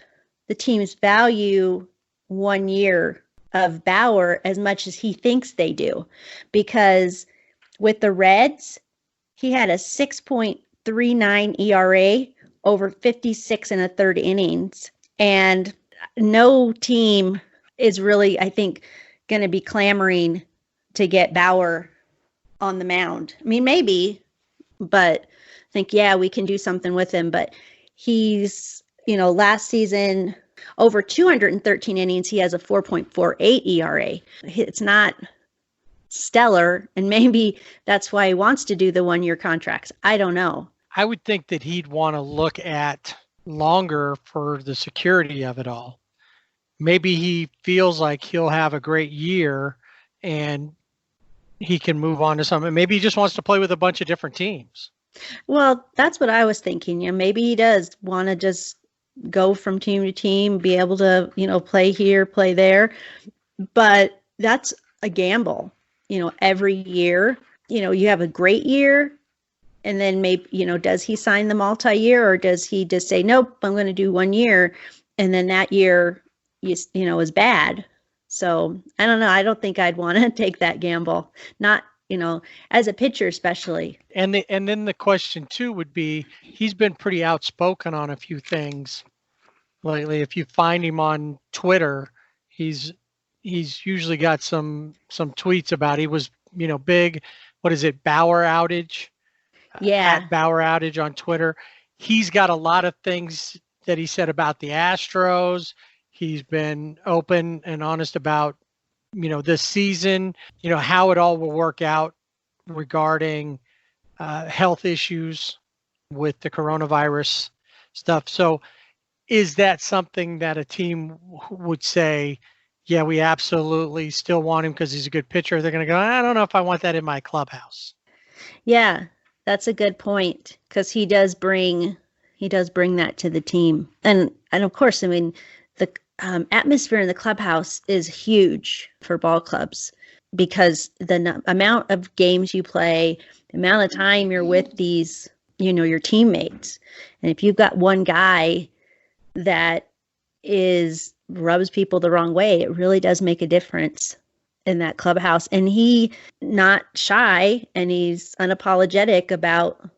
the teams value 1 year of Bauer as much as he thinks they do. Because with the Reds, he had a 6.39 ERA over 56 and a third innings. And no team is really, I think, going to be clamoring to get Bauer on the mound. I mean, maybe, but I think, yeah, we can do something with him. But he's, last season, over 213 innings, he has a 4.48 ERA. It's not stellar, and maybe that's why he wants to do the 1-year contracts. I don't know. I would think that he'd want to look at longer for the security of it all. Maybe he feels like he'll have a great year and he can move on to something. Maybe he just wants to play with a bunch of different teams. Well, that's what I was thinking. Maybe he does want to just go from team to team, be able to, play here, play there. But that's a gamble, every year. You have a great year, and then maybe, does he sign the multi-year, or does he just say, nope, I'm going to do 1 year, and then that year, is bad. So I don't know. I don't think I'd want to take that gamble. Not, as a pitcher especially. And then the question too would be, he's been pretty outspoken on a few things lately. If you find him on Twitter, he's he's usually got some tweets about. He was, big. What is it? Bauer outage Yeah. at Bauer outage on Twitter. He's got a lot of things that he said about the Astros. He's been open and honest about, this season, how it all will work out regarding health issues with the coronavirus stuff. So, is that something that a team would say, yeah, we absolutely still want him because he's a good pitcher? They're going to go, I don't know if I want that in my clubhouse. Yeah, that's a good point because he does bring that to the team, and of course, I mean, the atmosphere in the clubhouse is huge for ball clubs because the amount of games you play, the amount of time you're with these, your teammates, and if you've got one guy that is rubs people the wrong way, it really does make a difference in that clubhouse. And he not shy and he's unapologetic about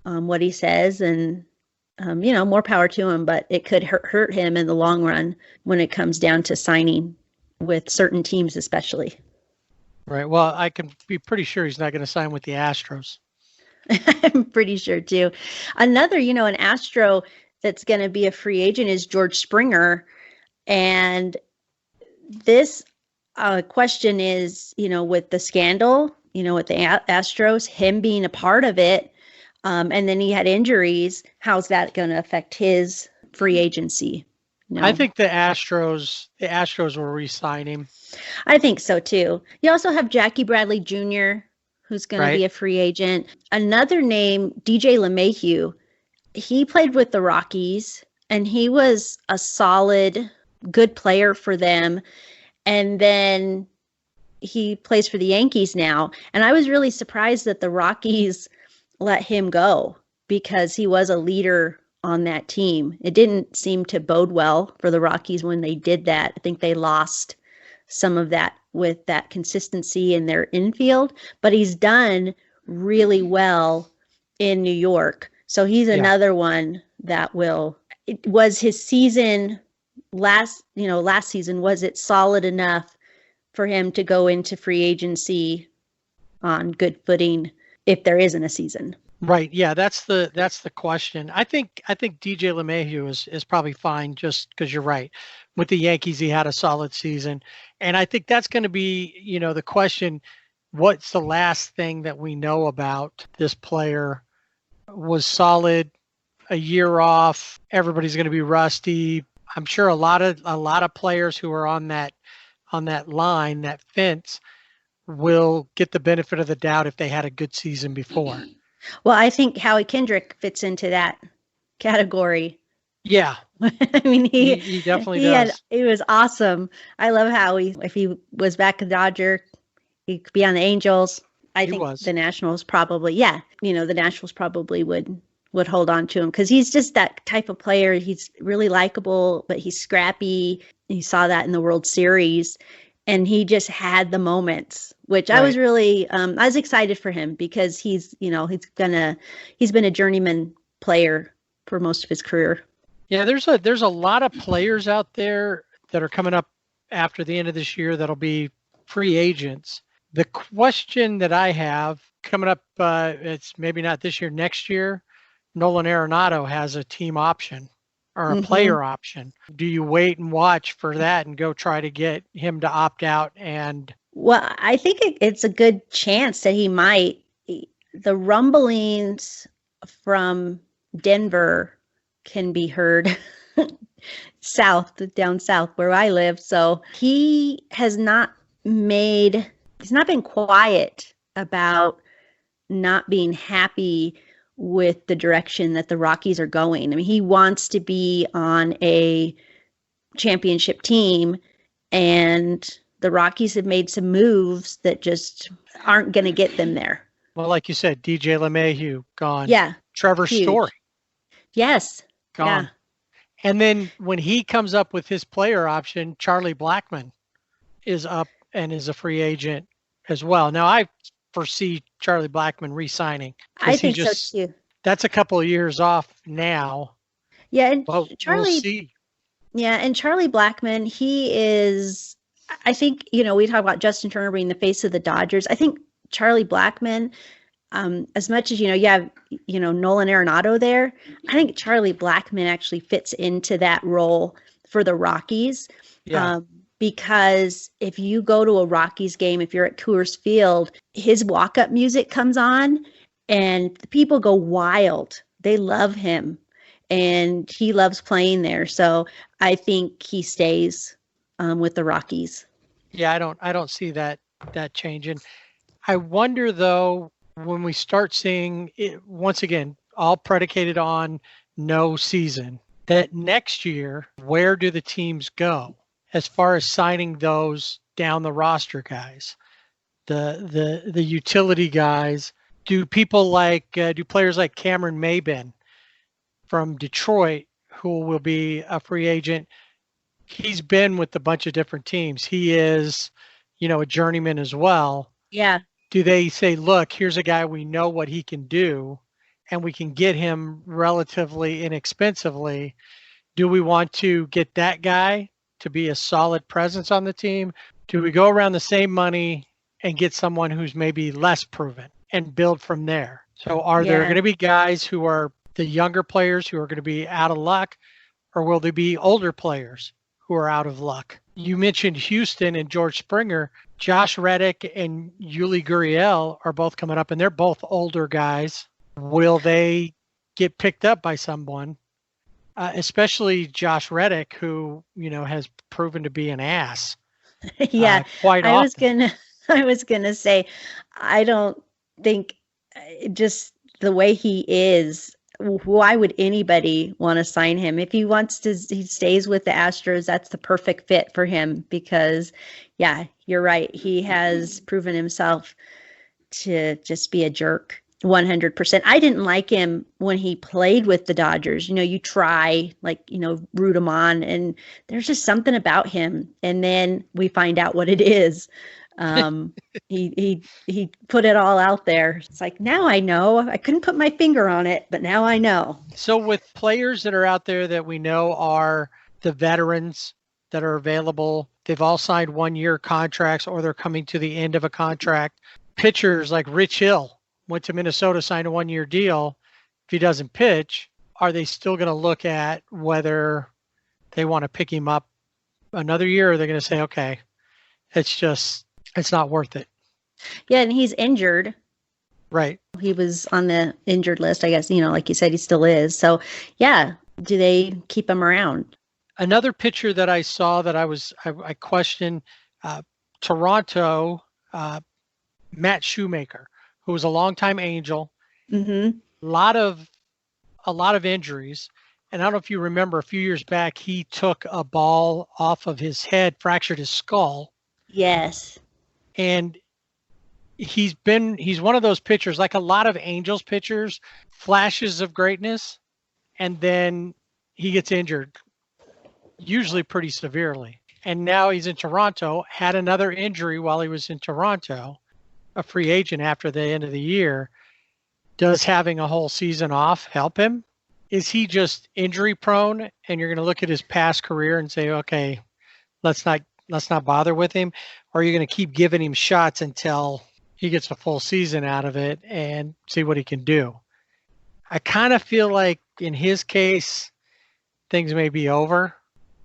what he says, and more power to him, but it could hurt him in the long run when it comes down to signing with certain teams, especially. Right. Well, I can be pretty sure he's not going to sign with the Astros. I'm pretty sure too. Another, an Astro that's going to be a free agent is George Springer. And this question is, with the scandal, with the Astros, him being a part of it, and then he had injuries. How's that going to affect his free agency? I think the Astros will re-sign him. I think so too. You also have Jackie Bradley Jr., who's going to be Right. a free agent. Another name, DJ LeMahieu. He played with the Rockies, and he was a solid, good player for them. And then he plays for the Yankees now. And I was really surprised that the Rockies let him go because he was a leader on that team. It didn't seem to bode well for the Rockies when they did that. I think they lost some of that with that consistency in their infield, but he's done really well in New York. So he's Yeah. another one that it was his season last season, was it solid enough for him to go into free agency on good footing if there isn't a season? Right. Yeah, that's the question. I think DJ LeMahieu is probably fine just because you're right. With the Yankees, he had a solid season. And I think that's going to be, the question, what's the last thing that we know about this player? Was solid, a year off, everybody's going to be rusty. I'm sure a lot of players who are on that line, that fence, will get the benefit of the doubt if they had a good season before. Well, I think Howie Kendrick fits into that category. Yeah, I mean, he definitely does. It was awesome. I love Howie. If he was back a Dodger, he could be on the Angels. I He think was. the Nationals probably, the Nationals probably would hold on to him because he's just that type of player. He's really likable, but he's scrappy. You saw that in the World Series, and he just had the moments, which I was Right. really, I was excited for him because he's been a journeyman player for most of his career. Yeah, there's a lot of players out there that are coming up after the end of this year that'll be free agents. The question that I have coming up, it's maybe not this year, next year. Nolan Arenado has a team option or a player option. Do you wait and watch for that and go try to get him to opt out? And Well, I think it's a good chance that he might. The rumblings from Denver can be heard down south where I live. So he's not been quiet about not being happy with the direction that the Rockies are going. I mean, he wants to be on a championship team, and the Rockies have made some moves that just aren't going to get them there. well, like you said, DJ LeMahieu gone. Yeah. Trevor Huge. Story Yes. gone. Yeah. And then when he comes up with his player option, Charlie Blackmon is up and is a free agent as well. Now I foresee Charlie Blackmon re-signing. I think so too. That's a couple of years off now. Yeah, and Well, Charlie. we'll see. Yeah, and Charlie Blackmon, he is I think, we talk about Justin Turner being the face of the Dodgers. I think Charlie Blackmon, as much as, you have, Nolan Arenado there, I think Charlie Blackmon actually fits into that role for the Rockies. Yeah. Um, because if you go to a Rockies game, if you're at Coors Field, his walk-up music comes on and the people go wild. They love him and he loves playing there. So I think he stays with the Rockies. Yeah, I don't see that changing. I wonder though, when we start seeing it once again, all predicated on no season, that next year, where do the teams go as far as signing those down the roster guys, the utility guys? Do people do players like Cameron Maybin from Detroit, who will be a free agent? He's been with a bunch of different teams. He is, a journeyman as well. Yeah. Do they say, look, here's a guy we know what he can do and we can get him relatively inexpensively? Do we want to get that guy to be a solid presence on the team? Do we go around the same money and get someone who's maybe less proven and build from there? So are there Yeah. going to be guys who are the younger players who are going to be out of luck, or will they be older players who are out of luck? You mentioned Houston and George Springer. Josh Reddick and Yuli Gurriel are both coming up, and they're both older guys. Will they get picked up by someone? Especially Josh Reddick, who has proven to be an ass Yeah. quite I was often. gonna I was gonna say I don't think just the way he is, why would anybody want to sign him? If he stays with the Astros, that's the perfect fit for him because, yeah, you're right. He has proven himself to just be a jerk. 100%. I didn't like him when he played with the Dodgers. You try like, root him on and there's just something about him. And then we find out what it is. Um, he put it all out there. It's like, now I know. I couldn't put my finger on it, but now I know. So with players that are out there that we know are the veterans that are available, they've all signed 1-year contracts or they're coming to the end of a contract. Pitchers like Rich Hill went to Minnesota, signed a 1-year deal. If he doesn't pitch, are they still going to look at whether they want to pick him up another year, or they're going to say, okay, it's not worth it? Yeah, and he's injured. Right. He was on the injured list, I guess, like you said, he still is. So, yeah, do they keep him around? Another pitcher that I saw that I questioned, Toronto, Matt Shoemaker, who was a longtime Angel, Mm-hmm. a lot of injuries. And I don't know if you remember, a few years back, he took a ball off of his head, fractured his skull. Yes. And he's one of those pitchers, like a lot of Angels pitchers, flashes of greatness, and then he gets injured, usually pretty severely. And now he's in Toronto, had another injury while he was in Toronto, a free agent after the end of the year. Does having a whole season off help him? Is he just injury prone and you're going to look at his past career and say, okay, let's not bother with him? Or are you going to keep giving him shots until he gets a full season out of it and see what he can do? I kind of feel like in his case, things may be over,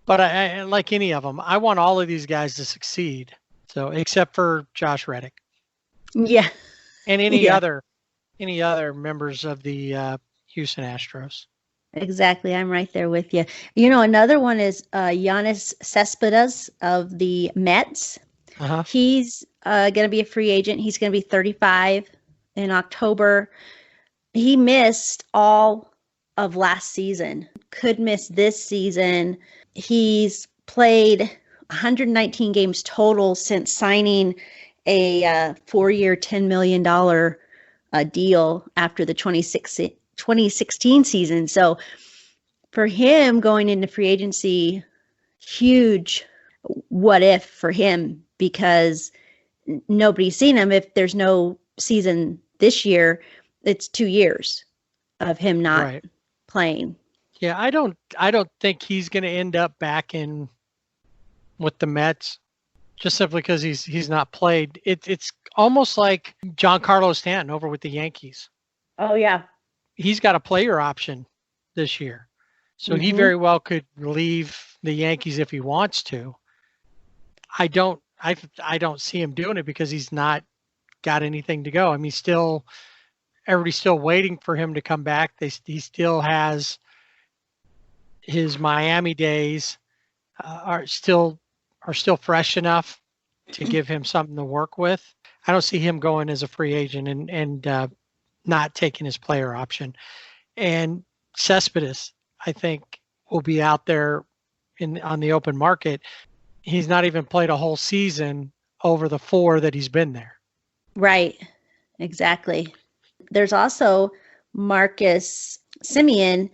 but I like any of them, I want all of these guys to succeed. So except for Josh Reddick Yeah. and Yeah. any other members of the Houston Astros. Exactly. I'm right there with you. Another one is Giannis Cespedes of the Mets. Uh-huh. He's going to be a free agent. He's going to be 35 in October. He missed all of last season, could miss this season. He's played 119 games total since signing a 4-year, $10 million deal after the 2016 season. So for him going into free agency, huge what if for him because nobody's seen him. If there's no season this year, it's 2 years of him not Right. playing. Yeah, I don't think he's going to end up back in with the Mets. just simply because he's not played. It's almost like Giancarlo Stanton over with the Yankees. Oh yeah. He's got a player option this year. So he Mm-hmm. very well could leave the Yankees if he wants to. I don't see him doing it because he's not got anything to go. I mean, still everybody's still waiting for him to come back. He still has his Miami days are still fresh enough to give him something to work with. I don't see him going as a free agent and not taking his player option. And Cespedes, I think, will be out there on the open market. He's not even played a whole season over the 4 that he's been there. Right. Exactly. There's also Marcus Simeon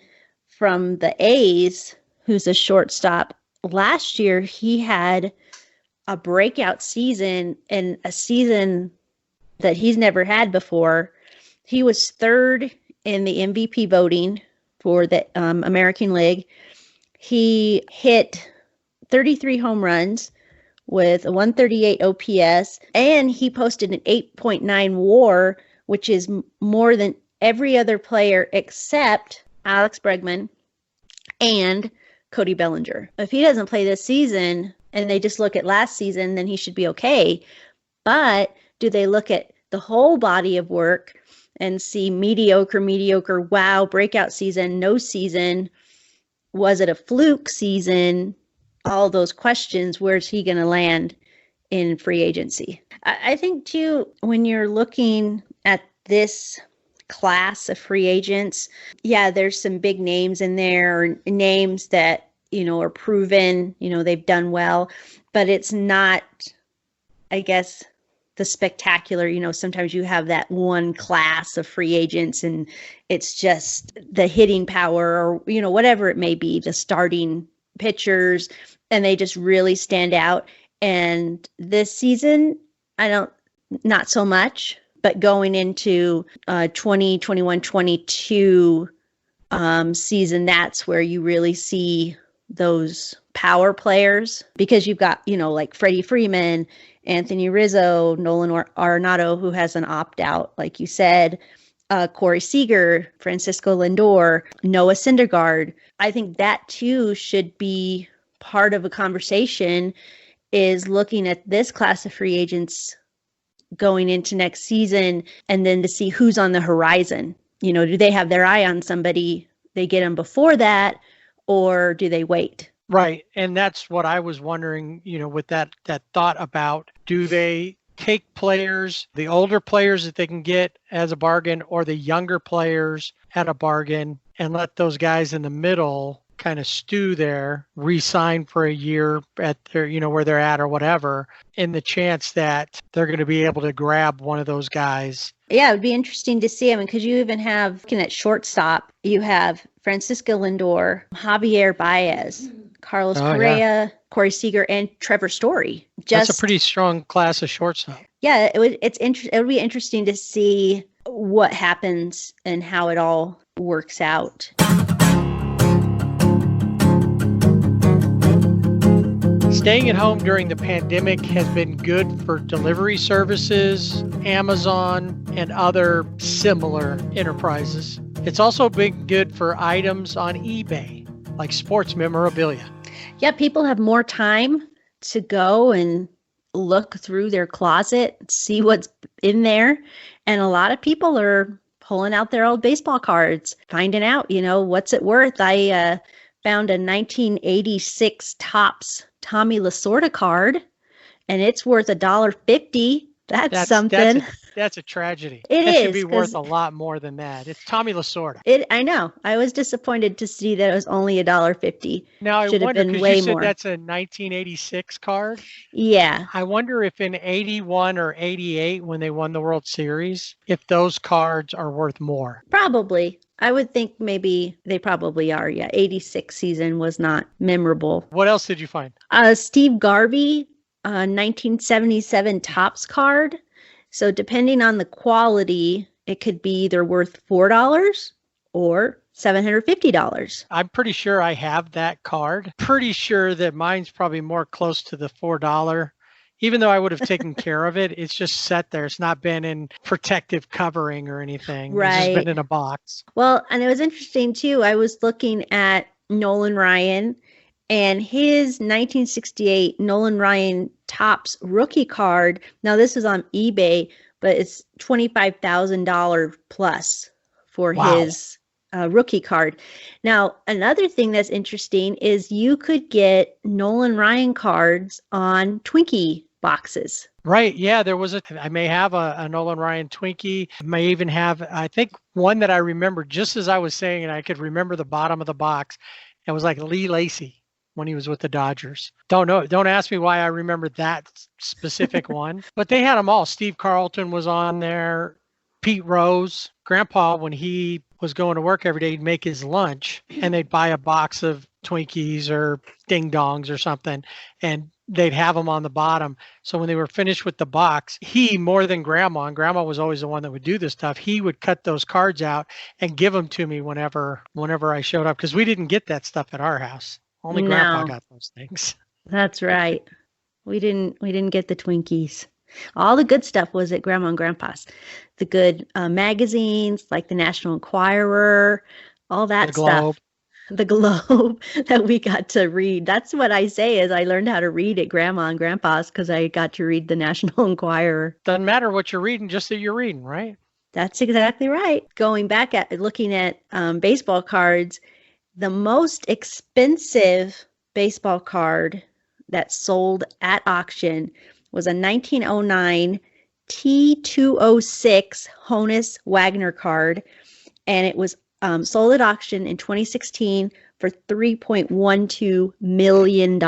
from the A's, who's a shortstop. Last year, he had a breakout season and a season that he's never had before. He was third in the MVP voting for the American League. He hit 33 home runs with a 138 OPS, and he posted an 8.9 WAR, which is more than every other player except Alex Bregman and Cody Bellinger. If he doesn't play this season and they just look at last season, then he should be okay. But do they look at the whole body of work and see mediocre, wow, breakout season, no season? Was it a fluke season? All those questions, where's he going to land in free agency? I think, too, when you're looking at this class of free agents, yeah, there's some big names in there, names that, are proven, they've done well, but it's not, I guess, the spectacular, sometimes you have that one class of free agents and it's just the hitting power or, whatever it may be, the starting pitchers, and they just really stand out. And this season, not so much, but going into 2021, 22 season, that's where you really see those power players, because you've got, like Freddie Freeman, Anthony Rizzo, Nolan Arenado, who has an opt-out, like you said, Corey Seager, Francisco Lindor, Noah Syndergaard. I think that, too, should be part of a conversation, is looking at this class of free agents going into next season and then to see who's on the horizon. Do they have their eye on somebody, they get them before that, or do they wait? Right. And that's what I was wondering, with that thought about, do they take players, the older players that they can get as a bargain, or the younger players at a bargain, and let those guys in the middle kind of stew there, re-sign for a year at their, where they're at or whatever, in the chance that they're going to be able to grab one of those guys. Yeah, it would be interesting to see. I mean, because you even have, looking at shortstop, you have Francisco Lindor, Javier Baez, Carlos Correa, yeah, Corey Seager, and Trevor Story. That's a pretty strong class of shortstop. Yeah, it would be interesting to see what happens and how it all works out. Staying at home during the pandemic has been good for delivery services, Amazon, and other similar enterprises. It's also been good for items on eBay, like sports memorabilia. Yeah, people have more time to go and look through their closet, see what's in there. And a lot of people are pulling out their old baseball cards, finding out, what's it worth. I found a 1986 Topps Tommy Lasorda card, and it's worth $1.50. That's something. That's a tragedy. It should be worth a lot more than that. It's Tommy Lasorda. I know. I was disappointed to see that it was only $1.50. Now, should I wonder, have been way you said more. That's a 1986 card? Yeah. I wonder if in 81 or 88, when they won the World Series, if those cards are worth more. Probably. I would think maybe they probably are. Yeah. 86 season was not memorable. What else did you find? Steve Garvey, 1977 Topps card. So depending on the quality, it could be either worth $4 or $750. I'm pretty sure I have that card. Pretty sure that mine's probably more close to the $4 Even though I would have taken care of it, it's just set there. It's not been in protective covering or anything. It's just been Right. in a box. Well, and it was interesting too. I was looking at Nolan Ryan and his 1968 Nolan Ryan Topps rookie card. Now, this is on eBay, but it's $25,000 plus for Wow. his rookie card. Now, another thing that's interesting is you could get Nolan Ryan cards on Twinkie boxes. Right. Yeah, I may have a Nolan Ryan Twinkie. I may even have, I think one that I remember just as I was saying it, I could remember the bottom of the box. It was like Lee Lacy when he was with the Dodgers. Don't know. Don't ask me why I remember that specific one, but they had them all. Steve Carlton was on there. Pete Rose, Grandpa, when he was going to work every day, he'd make his lunch and they'd buy a box of Twinkies or Ding Dongs or something, and they'd have them on the bottom. So when they were finished with the box, he, more than Grandma, and Grandma was always the one that would do this stuff, he would cut those cards out and give them to me whenever I showed up, because we didn't get that stuff at our house. Only Grandpa No. got those things. That's right. We didn't get the Twinkies. All the good stuff was at Grandma and Grandpa's. The good magazines like the National Enquirer, all that The Globe. stuff. The Globe that we got to read. That's what I say is I learned how to read at Grandma and Grandpa's because I got to read the National Enquirer. Doesn't matter what you're reading, just that you're reading, right? That's exactly right. Going back at looking at baseball cards, the most expensive baseball card that sold at auction was a 1909 T206 Honus Wagner card, and it was sold at auction in 2016 for $3.12 million.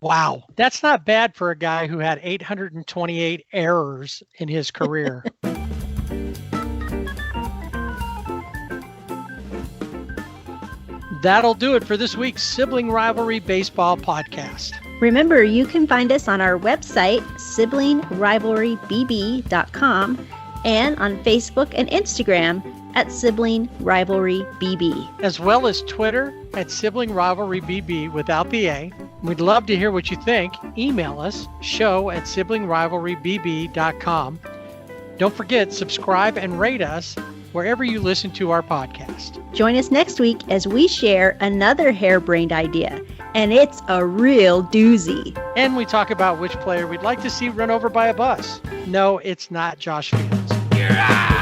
Wow. That's not bad for a guy who had 828 errors in his career. That'll do it for this week's Sibling Rivalry Baseball podcast. Remember, you can find us on our website, siblingrivalrybb.com, and on Facebook and Instagram at Sibling Rivalry BB. As well as Twitter at Sibling Rivalry BB without the A. We'd love to hear what you think. Email us, show@siblingrivalrybb.com. Don't forget, subscribe and rate us wherever you listen to our podcast. Join us next week as we share another harebrained idea, and it's a real doozy. And we talk about which player we'd like to see run over by a bus. No, it's not Josh Fields. You're out.